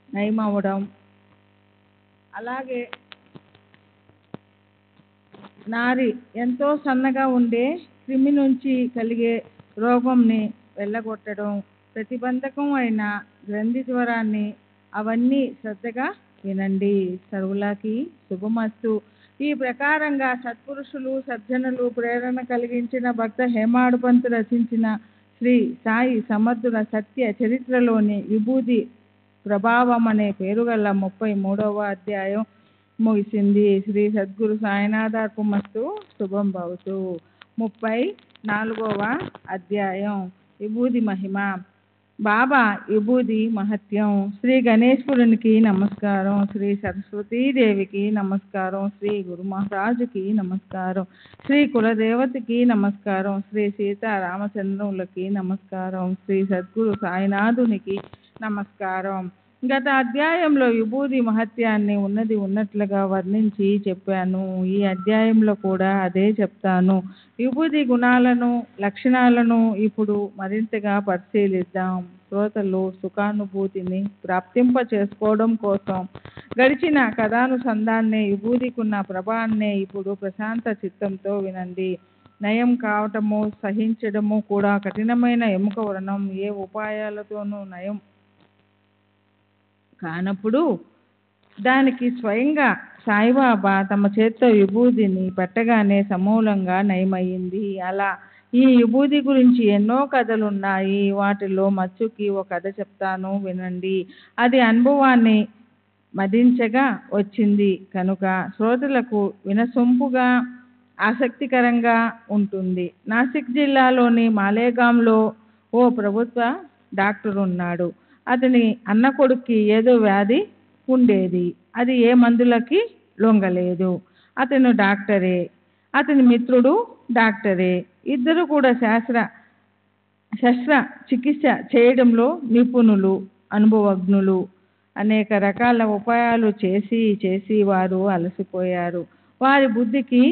నయమవడం, అలాగే నారి ఎంతో సన్నగా ఉండే క్రిమి నుంచి కలిగే రోగంని వెళ్ళగొట్టడం, ప్రతిబంధకం అయిన గ్రంథి జ్వరాన్ని, అవన్నీ శ్రద్ధగా వినండి. సర్వులకి శుభమస్తు. ఈ ప్రకారంగా సత్పురుషులు, సజ్జనులు ప్రేరణ కలిగించిన భక్త హేమాడు పంతు రచించిన శ్రీ సాయి సమర్థుల సత్య చరిత్రలోని విభూది ప్రభావం అనే పేరుగల 33వ అధ్యాయం ముగిసింది. శ్రీ సద్గురు సాయినాథార్పణమస్తు. శుభం భవతు. 34వ అధ్యాయం విభూది మహిమ. బాబా విభూది మహత్యం. శ్రీ గణేశ్వరునికి నమస్కారం, శ్రీ సరస్వతీదేవికి నమస్కారం, శ్రీ గురు మహారాజుకి నమస్కారం, శ్రీ కులదేవతకి నమస్కారం, శ్రీ సీతారామచంద్రులకి నమస్కారం, శ్రీ సద్గురు సాయినాథునికి నమస్కారం. గత అధ్యాయంలో విభూది మహత్యాన్ని ఉన్నది ఉన్నట్లుగా వర్ణించి చెప్పాను. ఈ అధ్యాయంలో కూడా అదే చెప్తాను. విభూది గుణాలను, లక్షణాలను ఇప్పుడు మరింతగా పరిశీలిద్దాం. శ్రోతలు సుఖానుభూతిని ప్రాప్తింప చేసుకోవడం కోసం గడిచిన కథానుసంధాన్నే, విభూదికున్న ప్రభావాన్నే ఇప్పుడు ప్రశాంత చిత్తంతో వినండి. నయం కావటము, సహించడము కూడా కఠినమైన ఎముక వ్రణం ఏ ఉపాయాలతోనూ నయం కానప్పుడు దానికి స్వయంగా సాయిబాబా తమ చేత్తో విభూదిని పెట్టగానే సమూలంగా నయమయ్యింది. అలా ఈ విభూది గురించి ఎన్నో కథలున్నాయి. వాటిలో మచ్చుకి ఒక కథ చెప్తాను, వినండి. అది అనుభవాన్ని మదించగా వచ్చింది కనుక శ్రోతలకు వినసొంపుగా ఆసక్తికరంగా ఉంటుంది. నాసిక్ జిల్లాలోని మాలేగాంలో ఓ ప్రభుత్వ డాక్టర్ ఉన్నాడు. అతని అన్న కొడుక్కి ఏదో వ్యాధి ఉండేది. అది ఏ మందులకి లొంగలేదు. అతను డాక్టరే, అతని మిత్రుడు డాక్టరే. ఇద్దరు కూడా శస్త్ర చికిత్స చేయడంలో నిపుణులు, అనుభవజ్ఞులు. అనేక రకాల ఉపాయాలు చేసి చేసి వారు అలసిపోయారు. వారి బుద్ధికి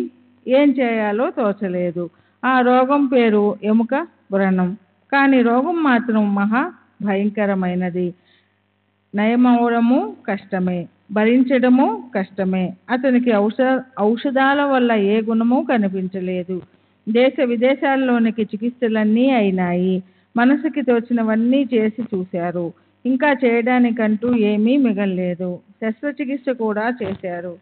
ఏం చేయాలో తోచలేదు. ఆ రోగం పేరు ఎముక వ్రణం. కానీ రోగం మాత్రం మహా భయంకరమైనది. నయమవడము కష్టమే, భరించడము కష్టమే. అతనికి ఔషధాల వల్ల ఏ గుణము కనిపించలేదు. దేశ విదేశాల్లోనికి చికిత్సలన్నీ అయినాయి. మనసుకి తోచినవన్నీ చేసి చూశారు. ఇంకా చేయడానికంటూ ఏమీ మిగల్లేదు. శస్త్రచికిత్స కూడా చేశారు.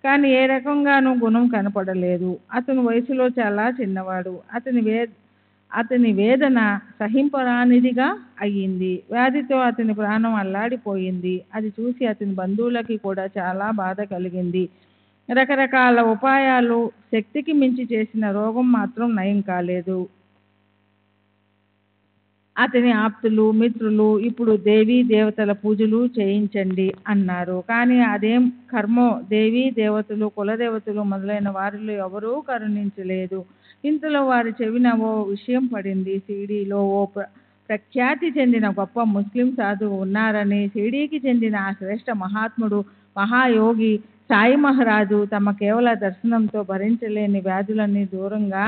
కానీ ఏ రకంగానూ గుణం కనపడలేదు. అతను వయసులో చాలా చిన్నవాడు. అతని వేదన సహింపరానిదిగా అయ్యింది. వ్యాధితో అతని ప్రాణం అల్లాడిపోయింది. అది చూసి అతని బంధువులకి కూడా చాలా బాధ కలిగింది. రకరకాల ఉపాయాలు శక్తికి మించి చేసిన రోగం మాత్రం నయం కాలేదు. అతని ఆప్తులు మిత్రులు ఇప్పుడు దేవీ దేవతల పూజలు చేయించండి అన్నారు. కానీ అదేం కర్మో, దేవీ దేవతలు కులదేవతలు మొదలైన వారిలో ఎవరూ కరుణించలేదు. ఇంతలో వారి చెవిన ఓ విషయం పడింది. షిరిడీలో ఓ ప్రఖ్యాతి చెందిన గొప్ప ముస్లిం సాధువు ఉన్నారని, షిరిడీకి చెందిన ఆ శ్రేష్ఠ మహాత్ముడు మహాయోగి సాయి మహారాజు తమ కేవల దర్శనంతో భరించలేని వ్యాధులన్నీ దూరంగా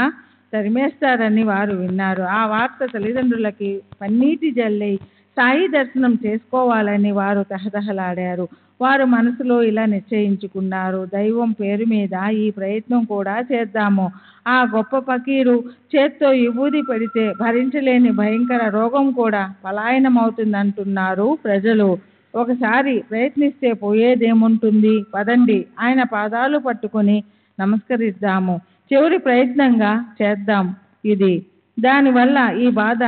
తరిమేస్తారని వారు విన్నారు. ఆ వార్త తల్లిదండ్రులకి పన్నీటి జల్లై సాయి దర్శనం చేసుకోవాలని వారు తహతహలాడారు. వారు మనసులో ఇలా నిశ్చయించుకున్నారు, దైవం పేరు మీద ఈ ప్రయత్నం కూడా చేద్దాము. ఆ గొప్ప ఫకీరు చేత్తో విభూది పెడితే భరించలేని భయంకర రోగం కూడా పలాయనమవుతుందంటున్నారు ప్రజలు. ఒకసారి ప్రయత్నిస్తే పోయేదేముంటుంది, పదండి ఆయన పాదాలు పట్టుకొని నమస్కరిద్దాము. చివరి ప్రయత్నంగా చేద్దాం ఇది. దానివల్ల ఈ బాధ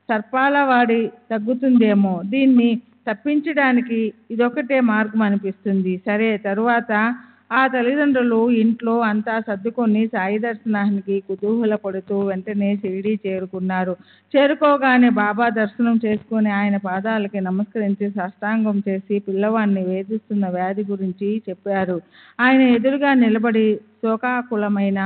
సర్పాల వాడి తగ్గుతుందేమో. దీన్ని తప్పించడానికి ఇదొకటే మార్గం అనిపిస్తుంది. సరే, తరువాత ఆ తల్లిదండ్రులు ఇంట్లో అంతా సర్దుకొని సాయి దర్శనానికి కుతూహలపడుతూ వెంటనే షిరిడీ చేరుకున్నారు. చేరుకోగానే బాబా దర్శనం చేసుకుని ఆయన పాదాలకి నమస్కరించి సాష్టాంగం చేసి పిల్లవాడిని వేధిస్తున్న వ్యాధి గురించి చెప్పారు. ఆయన ఎదురుగా నిలబడి శోకాకులమైన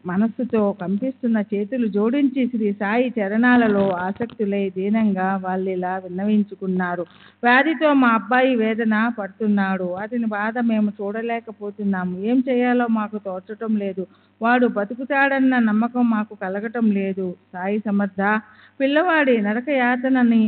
మనస్సుతో కంపిస్తున్న చేతులు జోడించి శ్రీ సాయి చరణాలలో ఆసక్తులై దీనంగా వాళ్ళిలా విన్నవించుకున్నారు. వ్యాధితో మా అబ్బాయి వేదన పడుతున్నాడు. అతని బాధ మేము చూడలేకపోతున్నాము. ఏం చేయాలో మాకు తోచటం లేదు. వాడు బతుకుతాడన్న నమ్మకం మాకు కలగటం లేదు. సాయి సమర్థ, పిల్లవాడి నరకయాతనని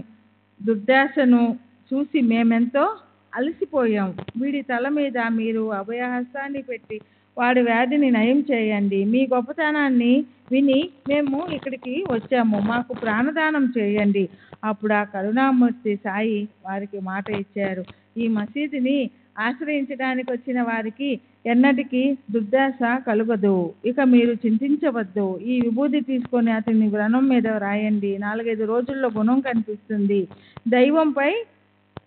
దుర్దశను చూసి మేమెంతో అలసిపోయాం. వీడి తల మీద మీరు అభయహస్తాన్ని పెట్టి వాడి వ్యాధిని నయం చేయండి. మీ గొప్పతనాన్ని విని మేము ఇక్కడికి వచ్చాము. మాకు ప్రాణదానం చేయండి. అప్పుడు ఆ కరుణామూర్తి సాయి వారికి మాట ఇచ్చారు, ఈ మసీదుని ఆశ్రయించడానికి వచ్చిన వారికి ఎన్నటికీ దుర్దశ కలుగదు. ఇక మీరు చింతించవద్దు. ఈ విభూది తీసుకొని అతని వ్రణం మీద రాయండి. 4-5 రోజుల్లో గుణం కనిపిస్తుంది. దైవంపై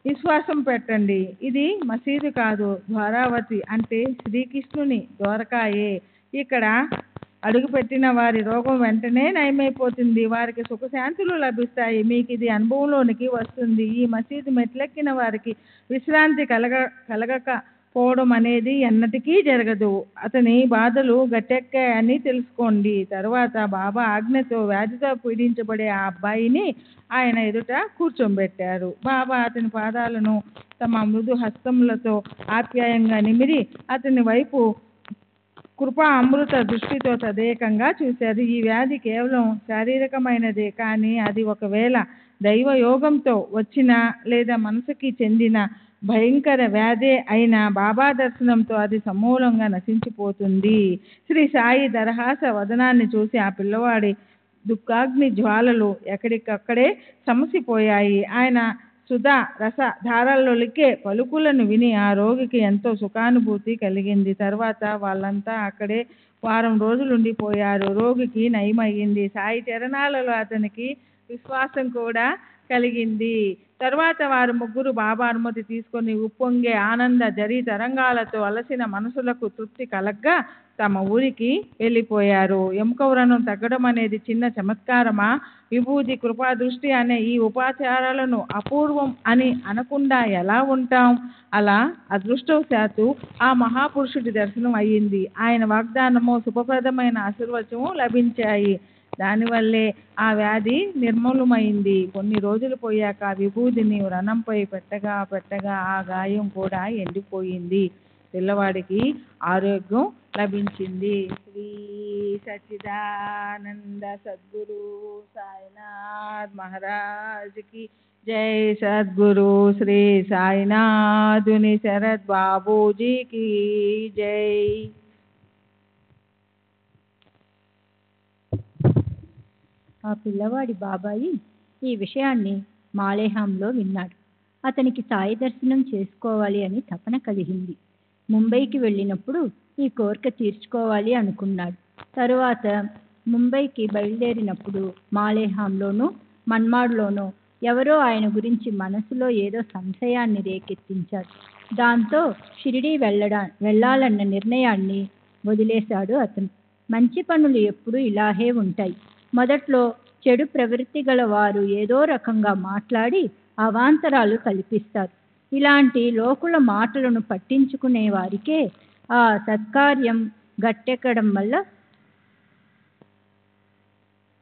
విశ్వాసం పెట్టండి. ఇది మసీదు కాదు, ద్వారావతి అంటే శ్రీకృష్ణుని ద్వారకాయే. ఇక్కడ అడుగుపెట్టిన వారి రోగం వెంటనే నయమైపోతుంది. వారికి సుఖశాంతులు లభిస్తాయి. మీకు ఇది అనుభవంలోనికి వస్తుంది. ఈ మసీదు మెట్లెక్కిన వారికి విశ్రాంతి కలగకపోవడం అనేది ఎన్నటికీ జరగదు. అతని బాధలు గట్టెక్కాయని తెలుసుకోండి. తరువాత బాబా ఆజ్ఞతో వ్యాధితో పీడించబడే ఆ అబ్బాయిని ఆయన ఎదుట కూర్చోబెట్టారు. బాబా అతని పాదాలను తమ మృదు హస్తములతో ఆప్యాయంగా నిమిరి అతని వైపు కృపా అమృత దృష్టితో తదేకంగా చూశారు. ఈ వ్యాధి కేవలం శారీరకమైనదే, కానీ అది ఒకవేళ దైవయోగంతో వచ్చిన లేదా మనసుకి చెందిన భయంకర వ్యాధే అయినా బాబా దర్శనంతో అది సమూలంగా నశించిపోతుంది. శ్రీ సాయి దరహాస వదనాన్ని చూసి ఆ పిల్లవాడి దుఃఖాగ్ని జ్వాలలు ఎక్కడికక్కడే సమసిపోయాయి. ఆయన సుధా రస ధారలొలికే పలుకులను విని ఆ రోగికి ఎంతో సుఖానుభూతి కలిగింది. తర్వాత వాళ్ళంతా అక్కడే వారం రోజులుండిపోయారు. రోగికి నయమయ్యింది. సాయి చరణాలలో అతనికి విశ్వాసం కూడా కలిగింది. తర్వాత వారు ముగ్గురు బాబా అనుమతి తీసుకొని ఉప్పొంగే ఆనంద జరీ తరంగాలతో అలసిన మనసులకు తృప్తి కలగ్గా తమ ఊరికి వెళ్ళిపోయారు. ఎముక వ్రణం తగ్గడం అనేది చిన్న చమత్కారమా? విభూతి కృపా దృష్టి అనే ఈ ఉపాచారాలను అపూర్వం అని అనకుండా ఎలా ఉంటాం? అలా అదృష్టవశాత్తు ఆ మహాపురుషుడి దర్శనం అయ్యింది. ఆయన వాగ్దానము శుభప్రదమైన ఆశీర్వచనం లభించాయి. దానివల్లే ఆ వ్యాధి నిర్మూలమైంది. కొన్ని రోజులు పోయాక ఆ విభూతిని వ్రణంపై పెట్టగా ఆ గాయం కూడా ఎండిపోయింది. పిల్లవాడికి ఆరోగ్యం లభించింది. శ్రీ సచ్చిదానంద సద్గురు సాయినాథ్ మహారాజ్కి జై. సద్గురు శ్రీ సాయినాథుని శరత్ బాబూజీకి జై. ఆ పిల్లవాడి బాబాయి ఈ విషయాన్ని మాలేహాంలో విన్నాడు. అతనికి సాయి దర్శనం చేసుకోవాలి అని తపన కలిగింది. ముంబైకి వెళ్ళినప్పుడు ఈ కోరిక తీర్చుకోవాలి అనుకున్నాడు. తరువాత ముంబైకి బయలుదేరినప్పుడు మాలేహాంలోనూ మన్మాడ్లోనూ ఎవరో ఆయన గురించి మనసులో ఏదో సంశయాన్ని రేకెత్తించారు. దాంతో షిరిడీ వెళ్ళాలన్న నిర్ణయాన్ని వదిలేశాడు అతను. మంచి పనులు ఎప్పుడూ ఇలాగే ఉంటాయి. మొదట్లో చెడు ప్రవృత్తి గల వారు ఏదో రకంగా మాట్లాడి అవాంతరాలు కల్పిస్తారు. ఇలాంటి లోకుల మాటలను పట్టించుకునే వారికే ఆ సత్కార్యం గట్టెక్కడం వల్ల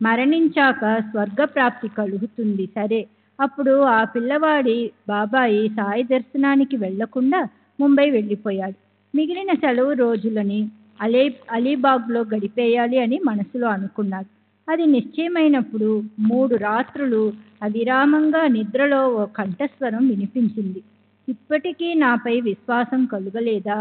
మరణించాక స్వర్గప్రాప్తి కలుగుతుంది. సరే, అప్పుడు ఆ పిల్లవాడి బాబాయి సాయి దర్శనానికి వెళ్లకుండా ముంబై వెళ్ళిపోయాడు. మిగిలిన సెలవు రోజులని అలీబాగ్లో గడిపేయాలి అని మనసులో అనుకున్నాడు. అది నిశ్చయమైనప్పుడు 3 రాత్రులు అవిరామంగా నిద్రలో ఓ కంఠస్వరం వినిపించింది. ఇప్పటికీ నాపై విశ్వాసం కలుగలేదా?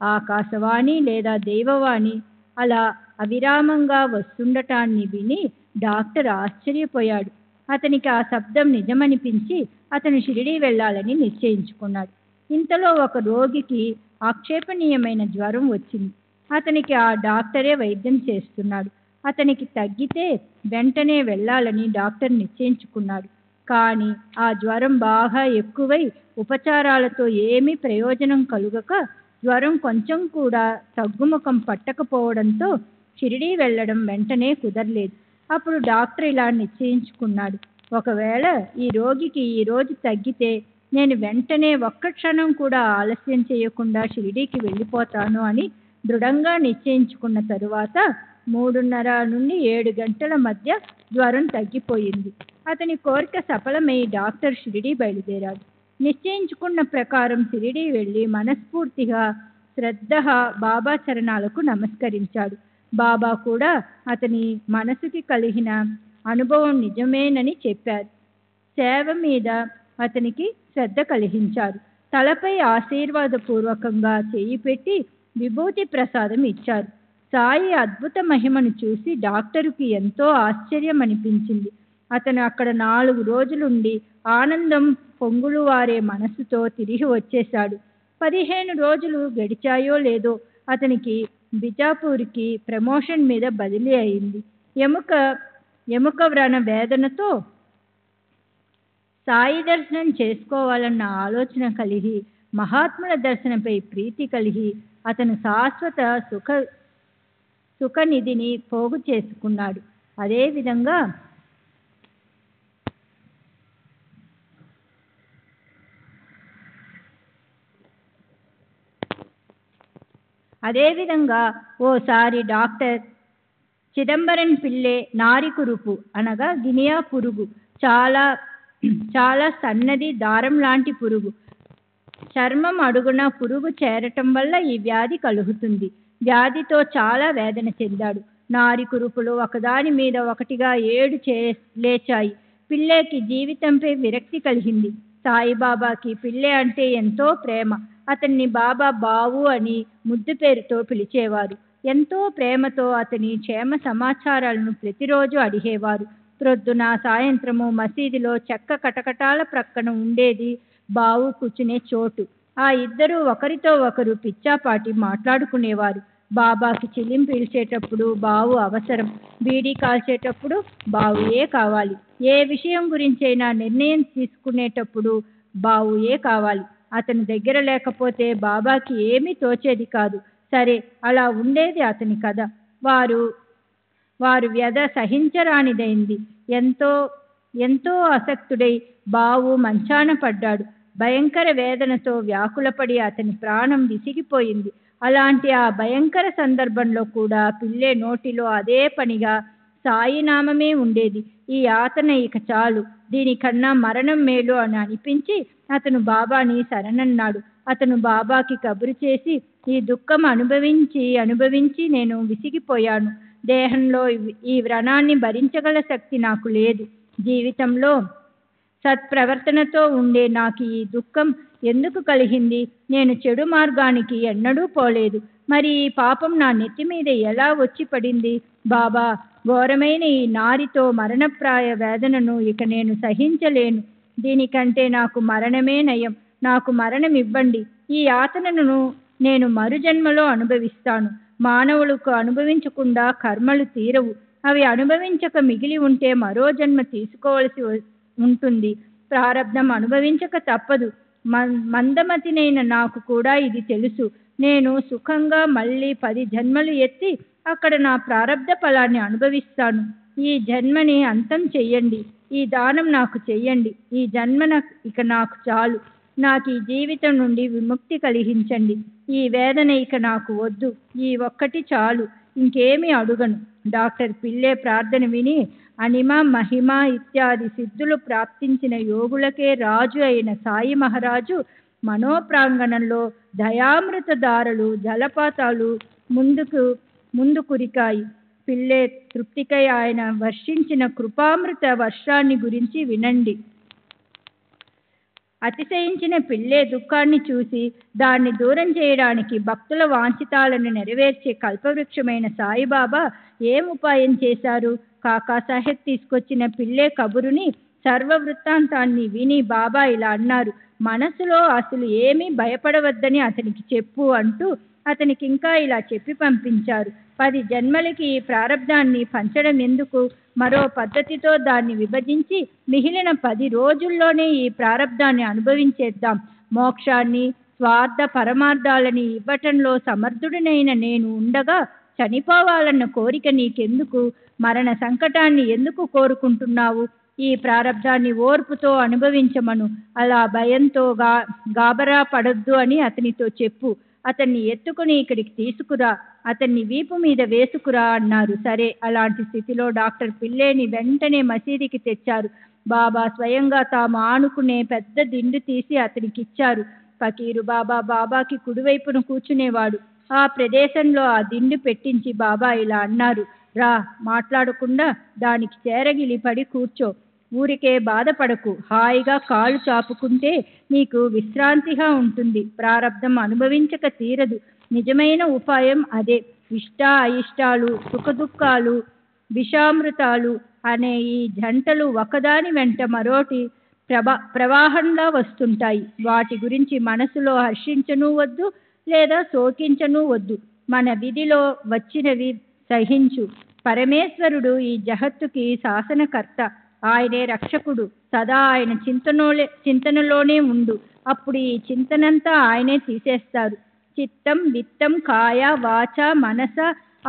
ఆకాశవాణి లేదా దైవవాణి అలా అవిరామంగా వస్తుండటాన్ని విని డాక్టర్ ఆశ్చర్యపోయాడు. అతనికి ఆ శబ్దం నిజమనిపించి అతను షిరిడీ వెళ్ళాలని నిశ్చయించుకున్నాడు. ఇంతలో ఒక రోగికి ఆక్షేపణీయమైన జ్వరం వచ్చింది. అతనికి ఆ డాక్టరే వైద్యం చేస్తున్నాడు. అతనికి తగ్గితే వెంటనే వెళ్ళాలని డాక్టర్ నిశ్చయించుకున్నాడు. కానీ ఆ జ్వరం బాగా ఎక్కువై ఉపచారాలతో ఏమీ ప్రయోజనం కలుగక జ్వరం కొంచెం కూడా తగ్గుముఖం పట్టకపోవడంతో షిరిడీ వెళ్ళడం వెంటనే కుదరలేదు. అప్పుడు డాక్టర్ ఇలా నిశ్చయించుకున్నాడు, ఒకవేళ ఈ రోగికి ఈ రోజు తగ్గితే నేను వెంటనే ఒక్క క్షణం కూడా ఆలస్యం చేయకుండా షిరిడీకి వెళ్ళిపోతాను అని దృఢంగా నిశ్చయించుకున్న తరువాత 3:30 నుండి 7 గంటల మధ్య జ్వరం తగ్గిపోయింది. అతని కోరిక సఫలమై డాక్టర్ షిరిడీ బయలుదేరాడు. నిశ్చయించుకున్న ప్రకారం షిరిడీ వెళ్ళి మనస్ఫూర్తిగా శ్రద్ధగా బాబా చరణాలకు నమస్కరించాడు. బాబా కూడా అతని మనసుకి కలిగిన అనుభవం నిజమేనని చెప్పారు. సేవ మీద అతనికి శ్రద్ధ కలిగించారు. తలపై ఆశీర్వాదపూర్వకంగా చేయి పెట్టి విభూతి ప్రసాదం ఇచ్చారు. సాయి అద్భుత మహిమను చూసి డాక్టరుకి ఎంతో ఆశ్చర్యం అనిపించింది. అతను అక్కడ 4 రోజులుండి ఆనందం పొంగులు వారే మనసుతో తిరిగి వచ్చేశాడు. 15 రోజులు గడిచాయో లేదో అతనికి బిజాపూర్కి ప్రమోషన్ మీద బదిలీ అయింది. ఎముక వ్రణ వేదనతో సాయి దర్శనం చేసుకోవాలన్న ఆలోచన కలిగి మహాత్ముల దర్శనంపై ప్రీతి కలిగి అతను శాశ్వత సుఖనిధిని పోగు చేసుకున్నాడు. అదేవిధంగా ఓసారి డాక్టర్ చిదంబరం పిల్లే నారికురుపు అనగా గినియా పురుగు, చాలా సన్నది దారం లాంటి పురుగు, చర్మం అడుగున పురుగు చేరటం వల్ల ఈ వ్యాధి కలుగుతుంది. వ్యాధితో చాలా వేదన చెందాడు. నారికురుపులు ఒకదాని మీద ఒకటిగా 7 లేచాయి. పిల్లేకి జీవితంపై విరక్తి కలిగింది. సాయిబాబాకి పిల్లే అంటే ఎంతో ప్రేమ. అతన్ని బాబా బావు అని ముద్దు పేరుతో పిలిచేవారు. ఎంతో ప్రేమతో అతని క్షేమ సమాచారాలను ప్రతిరోజు అడిగేవారు. ప్రొద్దున సాయంత్రము మసీదులో చెక్క కటకటాల ప్రక్కన ఉండేది బావు కూర్చునే చోటు. ఆ ఇద్దరు ఒకరితో ఒకరు పిచ్చాపాటి మాట్లాడుకునేవారు. బాబాకి చిలిం పీల్చేటప్పుడు బావు అవసరం, బీడీ కాల్చేటప్పుడు బావుయే కావాలి, ఏ విషయం గురించైనా నిర్ణయం తీసుకునేటప్పుడు బావుయే కావాలి. అతని దగ్గర లేకపోతే బాబాకి ఏమీ తోచేది కాదు. సరే, అలా ఉండేది అతని కథ. వారు వ్యధ సహించరానిదైంది. ఎంతో ఆసక్తుడై బావు మంచాన పడ్డాడు. భయంకర వేదనతో వ్యాకులపడి అతని ప్రాణం విసిగిపోయింది. అలాంటి ఆ భయంకర సందర్భంలో కూడా పిల్లే నోటిలో అదే పనిగా సాయి నామమే ఉండేది. ఈ యాతన ఇక చాలు, దీనికన్నా మరణం మేలు అని అనిపించి అతను బాబాని శరణన్నాడు. అతను బాబాకి కబురు చేసి, ఈ దుఃఖం అనుభవించి నేను విసిగిపోయాను. దేహంలో ఈ వ్రణాన్ని భరించగల శక్తి నాకు లేదు. జీవితంలో సత్ప్రవర్తనతో ఉండే నాకు ఈ దుఃఖం ఎందుకు కలిగింది? నేను చెడు మార్గానికి ఎన్నడూ పోలేదు. మరి ఈ పాపం నా నెత్తి మీద ఎలా వచ్చి పడింది? బాబా, ఘోరమైన ఈ నారితో మరణప్రాయ వేదనను ఇక నేను సహించలేను. దీనికంటే నాకు మరణమే నయం. నాకు మరణం ఇవ్వండి. ఈ యాతనను నేను మరుజన్మలో అనుభవిస్తాను. మానవులకు అనుభవించకుండా కర్మలు తీరవు. అవి అనుభవించక మిగిలి ఉంటే మరో జన్మ తీసుకోవలసి ఉంటుంది. ప్రారబ్ధం అనుభవించక తప్పదు. మందమతినైన నాకు కూడా ఇది తెలుసు. నేను సుఖంగా మళ్ళీ 10 జన్మలు ఎత్తి అక్కడ నా ప్రారబ్ధ ఫలాన్ని అనుభవిస్తాను. ఈ జన్మని అంతం చెయ్యండి. ఈ దానం నాకు చెయ్యండి. ఈ జన్మ ఇక నాకు చాలు. నాకు ఈ జీవితం నుండి విముక్తి కలిగించండి. ఈ వేదన ఇక నాకు వద్దు. ఈ ఒక్కటి చాలు, ఇంకేమీ అడుగను. డాక్టర్ పిల్లే ప్రార్థన విని అనిమ, మహిమ ఇత్యాది సిద్ధులు ప్రాప్తించిన యోగులకే రాజు అయిన సాయి మహారాజు మనోప్రాంగణంలో దయామృత దారలు, జలపాతాలు ముందు కురికాయి. పిల్లే తృప్తికై ఆయన వర్షించిన కృపామృత వర్షాన్ని గురించి వినండి. అతిశయించిన పిల్లే దుఃఖాన్ని చూసి దాన్ని దూరం చేయడానికి భక్తుల వాంఛితాలను నెరవేర్చే కల్పవృక్షమైన సాయిబాబా ఏం ఉపాయం చేశారు? కాకాసాహెబ్ తీసుకొచ్చిన పిల్లే కబురుని సర్వవృత్తాంతాన్ని విని బాబా ఇలా అన్నారు, మనసులో అసలు ఏమీ భయపడవద్దని అతనికి చెప్పు అంటూ అతనికి ఇంకా ఇలా చెప్పి పంపించారు. 10 జన్మలకి ఈ ప్రారబ్ధాన్ని పంచడం ఎందుకు? మరో పద్ధతితో దాన్ని విభజించి మిగిలిన 10 రోజుల్లోనే ఈ ప్రారబ్ధాన్ని అనుభవించేద్దాం. మోక్షాన్ని, స్వార్థ పరమార్థాలని ఇవ్వటంలో సమర్థుడినైన నేను ఉండగా చనిపోవాలన్న కోరిక నీకెందుకు? మరణ సంకటాన్ని ఎందుకు కోరుకుంటున్నావు? ఈ ప్రారబ్ధాన్ని ఓర్పుతో అనుభవించమను. అలా భయంతో గాబరా పడొద్దు అని అతనితో చెప్పు. అతన్ని ఎత్తుకుని ఇక్కడికి తీసుకురా, అతన్ని వీపు మీద వేసుకురా అన్నారు. సరే, అలాంటి స్థితిలో డాక్టర్ పిల్లేని వెంటనే మసీదుకి తెచ్చారు. బాబా స్వయంగా తాము ఆనుకునే పెద్ద దిండు తీసి అతనికి ఇచ్చారు. ఫకీరు బాబాకి కుడివైపున కూర్చునేవాడు. ఆ ప్రదేశంలో ఆ దిండు పెట్టించి బాబా ఇలా అన్నారు, రా, మాట్లాడకుండా దానికి చేరగిలి పడి కూర్చో. ఊరికే బాధపడకు. హాయిగా కాలు చాపుకుంటే నీకు విశ్రాంతిగా ఉంటుంది. ప్రారబ్ధం అనుభవించక తీరదు. నిజమైన ఉపాయం అదే. ఇష్ట అయిష్టాలు, సుఖదుఖాలు, విషామృతాలు అనే ఈ జంటలు ఒకదాని వెంట మరోటి ప్రవాహంలా వస్తుంటాయి. వాటి గురించి మనసులో హర్షించను వద్దు, లేదా శోకించను వద్దు. మన విధిలో వచ్చినవి సహించు. పరమేశ్వరుడు ఈ జగత్తుకి శాసనకర్త. ఆయనే రక్షకుడు. సదా ఆయన చింతనలోనే ఉండు. అప్పుడు ఈ చింతనంతా ఆయనే తీసేస్తారు. చిత్తం, విత్తం, కాయ, వాచ, మనస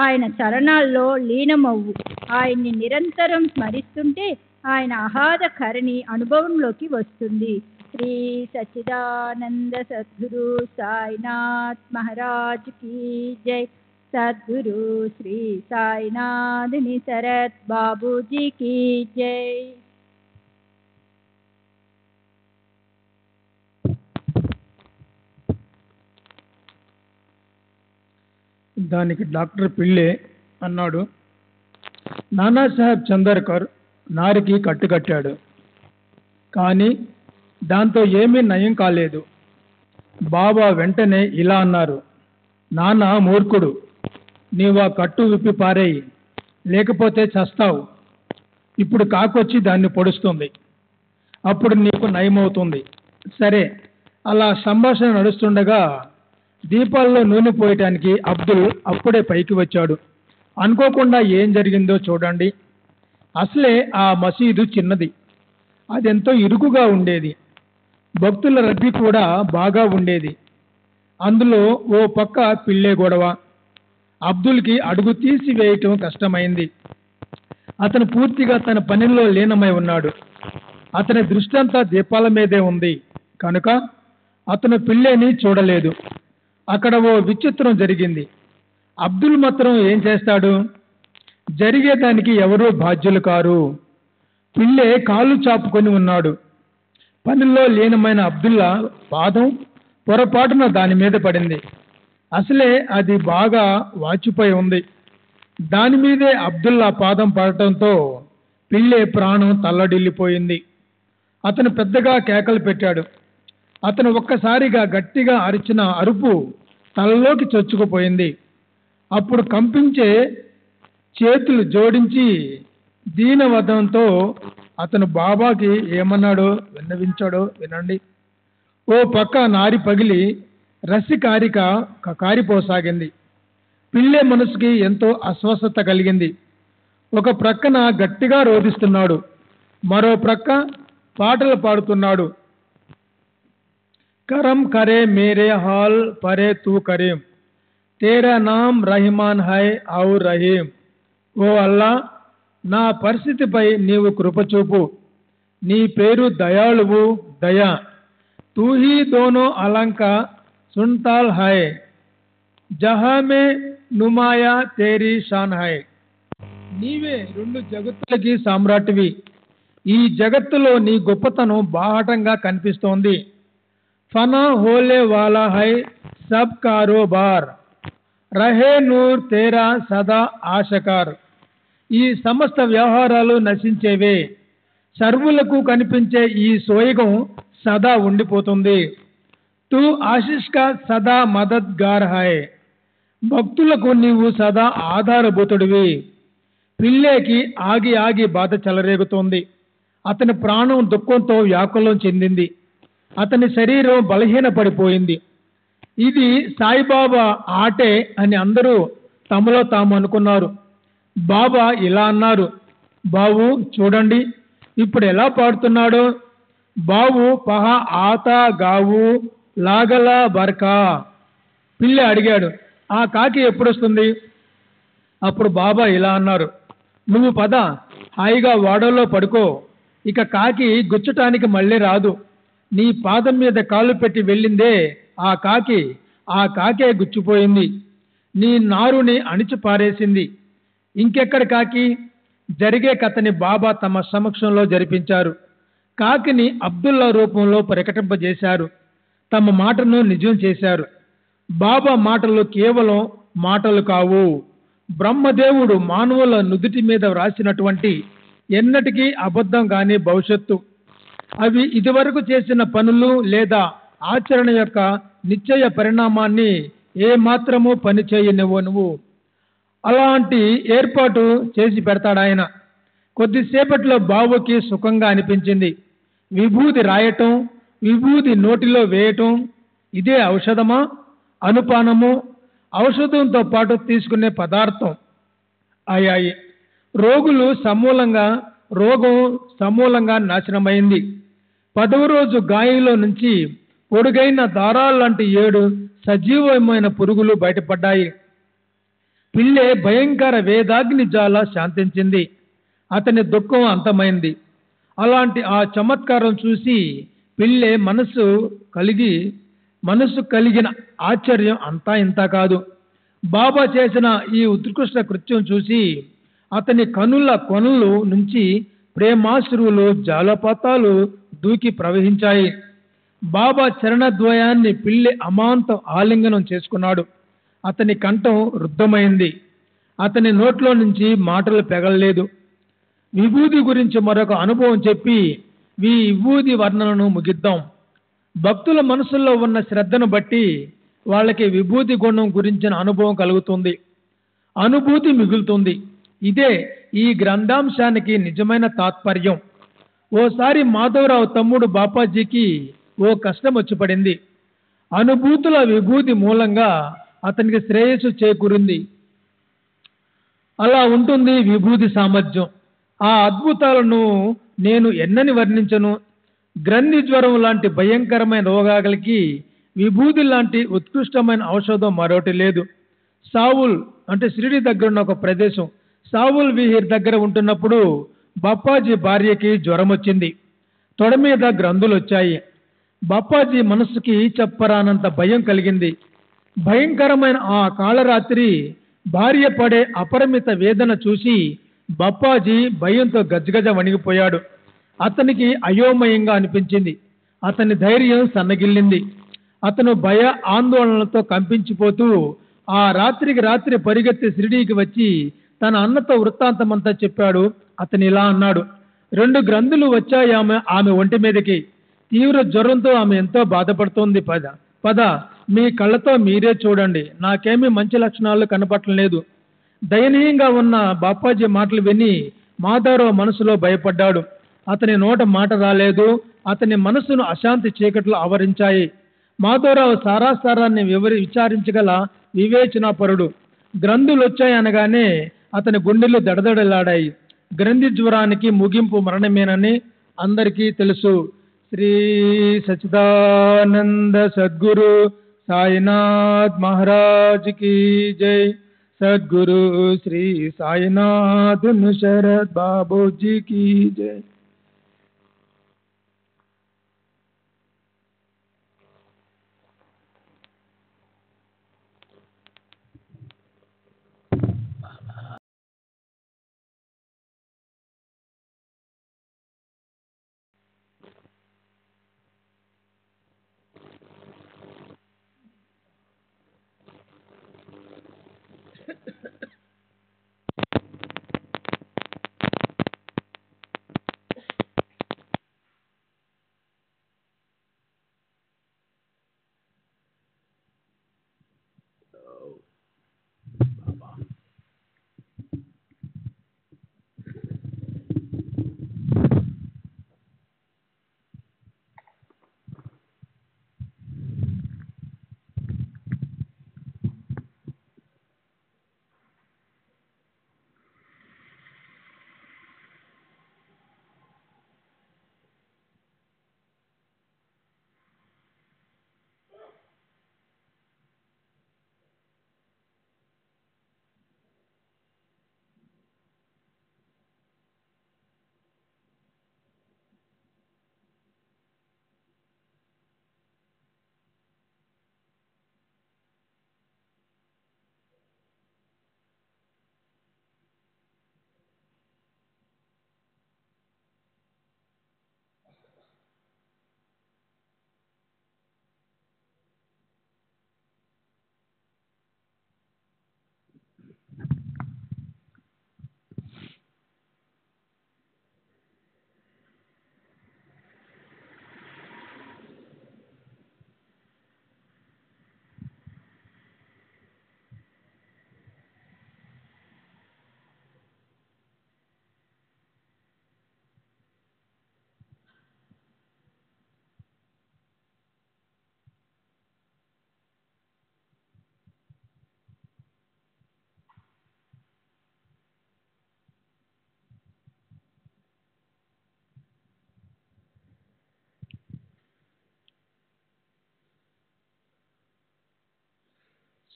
ఆయన చరణాల్లో లీనమవ్వు. ఆయన్ని నిరంతరం స్మరిస్తుంటే ఆయన అగాధ కరుణ అనుభవంలోకి వస్తుంది. శ్రీ సచ్చిదానంద సద్గురు సాయినాథ్ మహారాజ్ కీ జై. సద్గురు శ్రీ సాయినాథుని శరత్ బాబూజీ కీ జై. దానికి డాక్టర్ పిళ్ళే అన్నాడు, నానాసాహెబ్ చందర్కర్ నారికి కట్టుకట్టాడు, కానీ దాంతో ఏమీ నయం కాలేదు. బాబా వెంటనే ఇలా అన్నారు, నాన్న మూర్ఖుడు, నీవు ఆ కట్టు విప్పి పారేయి, లేకపోతే చస్తావు. ఇప్పుడు కాకొచ్చి దాన్ని పొడుస్తుంది, అప్పుడు నీకు నయమవుతుంది. సరే, అలా సంభాషణ నడుస్తుండగా దీపాల్లో నూనె పోయటానికి అబ్దుల్ అప్పుడే పైకి వచ్చాడు. అనుకోకుండా ఏం జరిగిందో చూడండి. అసలే ఆ మసీదు చిన్నది, అదెంతో ఇరుకుగా ఉండేది. భక్తుల రద్దీ కూడా బాగా ఉండేది. అందులో ఓ పక్క పిల్లే గొడవ. అబ్దుల్కి అడుగు తీసి వేయటం కష్టమైంది. అతను పూర్తిగా తన పనిలో లీనమై ఉన్నాడు. అతని దృష్టి అంతా దీపాల మీదే ఉంది కనుక అతను పిల్లేని చూడలేదు. అక్కడ ఓ విచిత్రం జరిగింది. అబ్దుల్ మాత్రం ఏం చేస్తాడు? జరిగేదానికి ఎవరూ బాధ్యులు కారు. పిల్లే కాళ్ళు చాపుకొని ఉన్నాడు. పనిలో లీనమైన అబ్దుల్లా పాదం పొరపాటున దాని మీద పడింది. అసలే అది బాగా వాచిపోయి ఉంది. దాని మీదే అబ్దుల్లా పాదం పడటంతో పిల్లే ప్రాణం తల్లడిల్లిపోయింది. అతను పెద్దగా కేకలు పెట్టాడు. అతను ఒక్కసారిగా గట్టిగా అరిచిన అరుపు తలలోకి చొచ్చుకుపోయింది. అప్పుడు కంపించే చేతులు జోడించి దీనవదంతో అతను బాబాకి ఏమన్నాడో విన్నవించాడో వినండి. ఓ పక్క నారి పగిలి రసి కారిపోసాగింది. పిల్లే మనసుకి ఎంతో అస్వస్థత కలిగింది. ఒక ప్రక్కన గట్టిగా రోధిస్తున్నాడు, మరో ప్రక్క పాటలు పాడుతున్నాడు. కరం కరే మేరే హాల్ పరే తూ కరీం, తేరా నామ్ రహిమాన్ హై ఔర్ రహీం. ఓ అల్లా, నా పరిస్థితిపై నీవు కృపచూపు, నీ పేరు దయాళువు దయా. తూ హీ దోనో అలంక సున్తాల్ హై, జహా మే నుమాయా తేరీ షాన్ హై. నీవే రెండు జగత్తులకి సామ్రాట్వి, ఈ జగత్తులో నీ గొప్పతనం బాహటంగా కనిపిస్తోంది. ఫనా హోలే వాలా హై సబ్ కారోబార్, రహే నూర్ తేరా సదా ఆశకార్. ఈ సమస్త వ్యవహారాలు నశించేవే, సర్వులకు కనిపించే ఈ సోయగం సదా ఉండిపోతుంది. తూ ఆశిష్ కా సదా మదద్గార్ హై, భక్తులకు నీవు సదా ఆధారభూతుడివి. పిల్లేకి ఆగి ఆగి బాధ చెలరేగుతోంది. అతని ప్రాణం దుఃఖంతో వ్యాకులం చెందింది. అతని శరీరం బలహీన పడిపోయింది. ఇది సాయిబాబా ఆటే అని అందరూ తమలో తాము అనుకున్నారు. బాబా ఇలా అన్నారు, బాబు చూడండి ఇప్పుడు ఎలా పాడుతున్నాడో. బావు పహా ఆతా గావు లాగలా బర్కా. పిల్ల అడిగాడు, ఆ కాకి ఎప్పుడొస్తుంది? అప్పుడు బాబా ఇలా అన్నారు, నువ్వు పద, హాయిగా వాడలో పడుకో. ఇక కాకి గుచ్చటానికి మళ్ళీ రాదు. నీ పాదం మీద కాళ్ళు పెట్టి వెళ్ళిందే ఆ కాకే గుచ్చిపోయింది. నీ నారుని అణిచి పారేసింది. ఇంకెక్కడ కాకి? జరిగే కథని బాబా తమ సమక్షంలో జరిపించారు. కాకిని అబ్దుల్లా రూపంలో ప్రకటింపజేశారు. తమ మాటను నిజం చేశారు. బాబా మాటలు కేవలం మాటలు కావు. బ్రహ్మదేవుడు మానవుల నుదుటి మీద వ్రాసినటువంటి ఎన్నటికీ అబద్ధం కాని భవిష్యత్తు. అవి ఇదివరకు చేసిన పనులు లేదా ఆచరణ యొక్క నిశ్చయ పరిణామాన్ని ఏ మాత్రము పని చేయనివ్వనువు. అలాంటి ఏర్పాటు చేసి పెడతాడాయన. కొద్దిసేపట్లో బావుకి సుఖంగా అనిపించింది. విభూది రాయటం, విభూది నోటిలో వేయటం, ఇదే ఔషధమా? అనుపానము, ఔషధంతో పాటు తీసుకునే పదార్థం అయ్యాయి. రోగం సమూలంగా నాశనమైంది. 10వ రోజు గాయంలో నుంచి పొడుగైన దారాల్లాంటి 7 సజీవమైన పురుగులు బయటపడ్డాయి. పిల్లే భయంకర వేదాగ్ని జ్వాల శాంతించింది. అతని దుఃఖం అంతమైంది. అలాంటి ఆ చమత్కారం చూసి పిల్లే మనసు కలిగిన ఆశ్చర్యం అంతా ఇంత కాదు. బాబా చేసిన ఈ ఉత్కృష్ట కృత్యం చూసి అతని కనుల కొనలు నుంచి ప్రేమాశ్రువులు జాలపాతాలు దూకి ప్రవహించాయి. బాబా చరణద్వయాన్ని పిల్లి అమాంతం ఆలింగనం చేసుకున్నాడు. అతని కంఠం రుద్ధమైంది. అతని నోట్లో నుంచి మాటలు పెగలలేదు. విభూది గురించి మరొక అనుభవం చెప్పి ఈ విభూది వర్ణనను ముగిద్దాం. భక్తుల మనసుల్లో ఉన్న శ్రద్ధను బట్టి వాళ్ళకి విభూతి గుణం గురించిన అనుభవం కలుగుతుంది, అనుభూతి మిగులుతుంది. ఇదే ఈ గ్రంథాంశానికి నిజమైన తాత్పర్యం. ఓసారి మాధవరావు తమ్ముడు బాపాజీకి ఓ కష్టం వచ్చి పడింది. అనుభూతుల విభూతి మూలంగా అతనికి శ్రేయస్సు చేకూరింది. అలా ఉంటుంది విభూతి సామర్థ్యం. ఆ అద్భుతాలను నేను ఎన్నని వర్ణించను. గ్రంథి జ్వరం లాంటి భయంకరమైన రోగాలకి విభూతి లాంటి ఉత్కృష్టమైన ఔషధం మరొకటి లేదు. సావుల్ అంటే షిరిడి దగ్గర ఉన్న ఒక ప్రదేశం. సావుల్ విహిర్ దగ్గర ఉంటున్నప్పుడు బప్పాజీ భార్యకి జ్వరం వచ్చింది. తొడ మీద గ్రంథులు వచ్చాయి. బప్పాజీ మనసుకి చెప్పరానంత భయం కలిగింది. భయంకరమైన ఆ కాళరాత్రి భార్య పడే అపరిమిత వేదన చూసి బప్పాజీ భయంతో గజగజ వణిగిపోయాడు. అతనికి అయోమయంగా అనిపించింది. అతని ధైర్యం సన్నగిల్లింది. అతను భయ ఆందోళనలతో కంపించిపోతూ ఆ రాత్రికి రాత్రి పరిగెత్తి షిరిడీకి వచ్చి తన అన్నతో వృత్తాంతమంతా చెప్పాడు. అతను ఇలా అన్నాడు: 2 గ్రంథులు వచ్చాయి ఆమె ఒంటి మీదకి. తీవ్ర జ్వరంతో ఆమె ఎంతో బాధపడుతోంది. పద మీ కళ్ళతో మీరే చూడండి, నాకేమీ మంచి లక్షణాలు కనపడలేదు. దయనీయంగా ఉన్న బాపాజీ మాటలు విని మాధవరావు మనసులో భయపడ్డాడు. అతని నోట మాట రాలేదు. అతని మనసును అశాంతి చీకట్లు ఆవరించాయి. మాధవరావు సారాసారాన్ని విచారించగల వివేచనాపరుడు. గ్రంథులు వచ్చాయనగానే అతని గుండెలు దడదడలాడాయి. గ్రంథి జ్వరానికి ముగింపు మరణమేనని అందరికీ తెలుసు. శ్రీ సచ్చిదానంద సద్గురు సాయినాథ్ మహారాజ్ की जय. सद्गुरु श्री साईनाथ शरद बाबू जी की जय.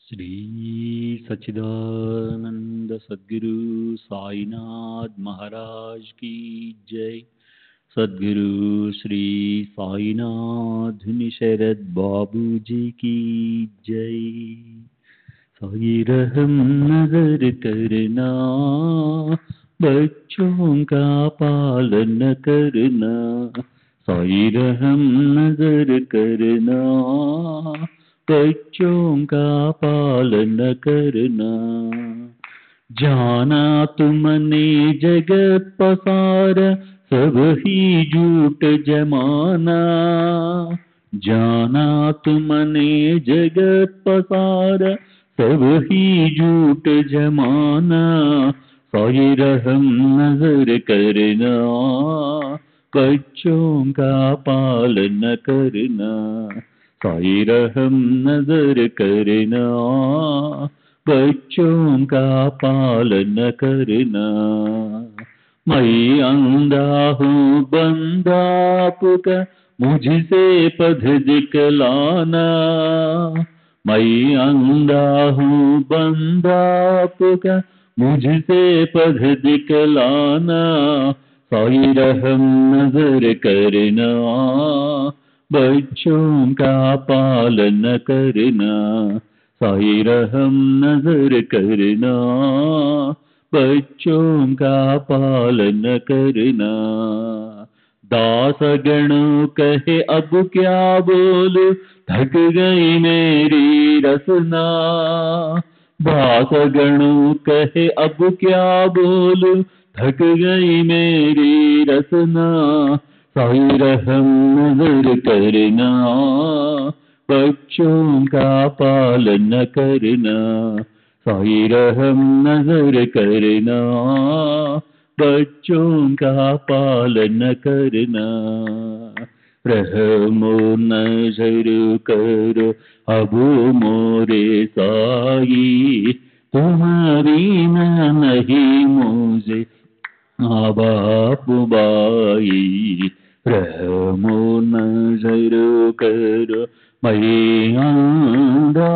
श्री सच्चिदानंद सद्गुरु साईनाथ महाराज की जय. सद्गुरु श्री साईनाथ शरद बाबू जी की जय. साई रहम नजर करना, बच्चों का पालन करना. साई रहम नजर करना, बच्चों का पालन करना. जाना तुमने जगत पसार, सब ही झूठ जमाना. जाना तुमने जगत पसार, सब ही झूठ जमाना. साई रहम नजर करना, बच्चों का पालन करना. साई रहम नजर करना, बच्चों का पालन करना. मैं अंधा हूँ बंदा आपका, मुझसे पथ दिखलाना. मैं अंधा हूँ बंदा आपका, मुझसे पथ दिखलाना. साई रहम नजर करना, बच्चों का पालन करना. साई रहम नजर करना, बच्चों का पालन करना। दास गण कहे अब क्या बोलूं, थक गई मेरी रसना। दास गण कहे अब क्या बोलूं, थक गई मेरी रसना। साई रहम नजर करना, बच्चों का पालन करना। साई रहम नजर करना, बच्चों का पालन करना। रहमो नजर करो अब मोरे साई, तुम्हारी ना नहीं मुझे माँ बाप बाई। रहमो नजर करो मैं अंधा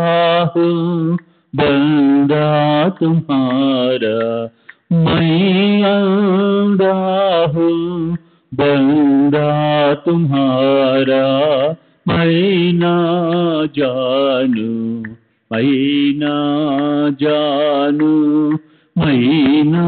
हूँ बंदा तुम्हारा, मैं अंधा हूँ बंदा तुम्हारा। मैं ना जानू, मैं ना जानू, मैं ना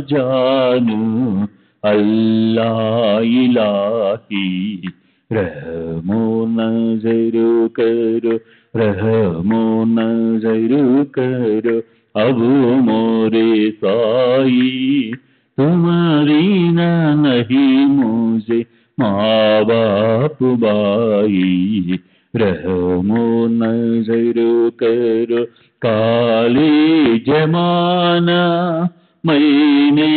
जानू अल्लाह इलाही। रहमो नजर करो, रहमो नजर करो अब मोरे साई, तुम्हारी ना नहीं मुझे माँ बाप बाई। रहमो नजर करो काले जमाना मैंने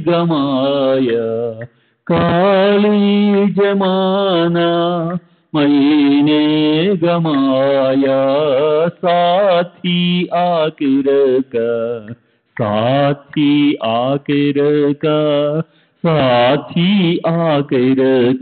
गमाया, काली जमाना मैंने गमाया। साथी आखिर का, साथी आखिर का, साथी आखिर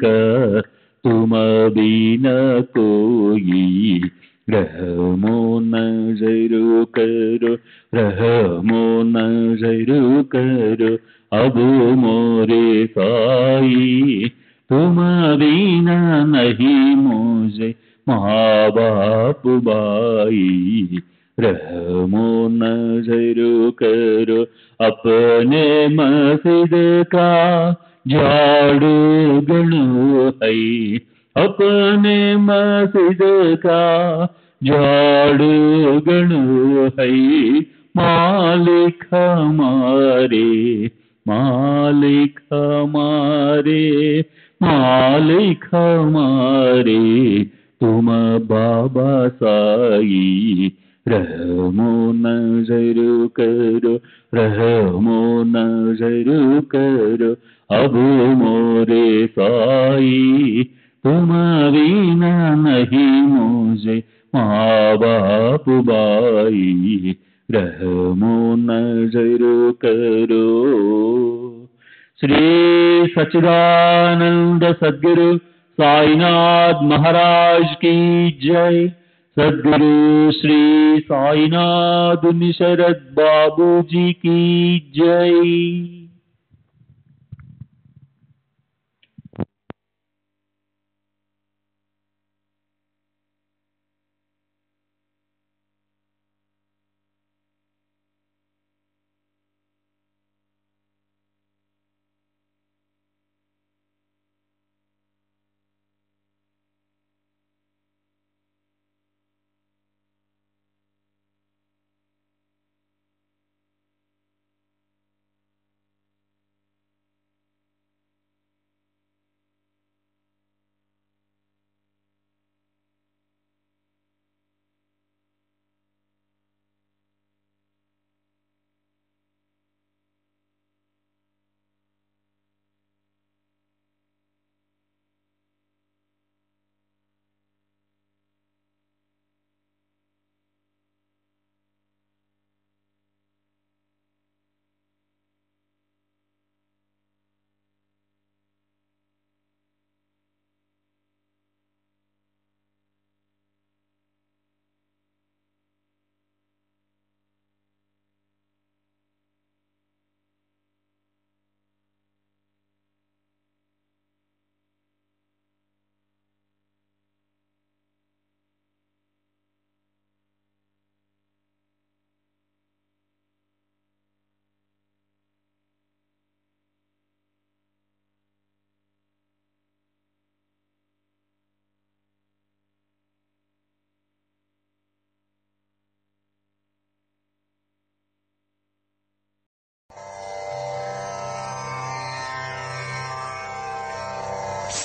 का, तुम बिना कोई। रहमो नजर करो, रहमो नजर करो अब मोरे साई, तुम बिना नहीं मुझे माँ बाप बाई। रहमो नजर करो अपने मस्जिद का झाड़ू गणो है, अपने मस्जिद का झाड़ू गणो है। मालिक हमारे, मालिक हमारे, मालिक हमारे, तुम बाबा साई। रहमो नजर करो, रहमो नजर करो अब मोरे साई, तुम बिना नहीं मुझे माँ बाप बाई। रहमो नजर करो। श्री सच्चिदानंद सद्गुरु साईनाथ महाराज की जय। सद्गुरु श्री साईनाथ निशरद बाबू जी की जय।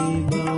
बाबा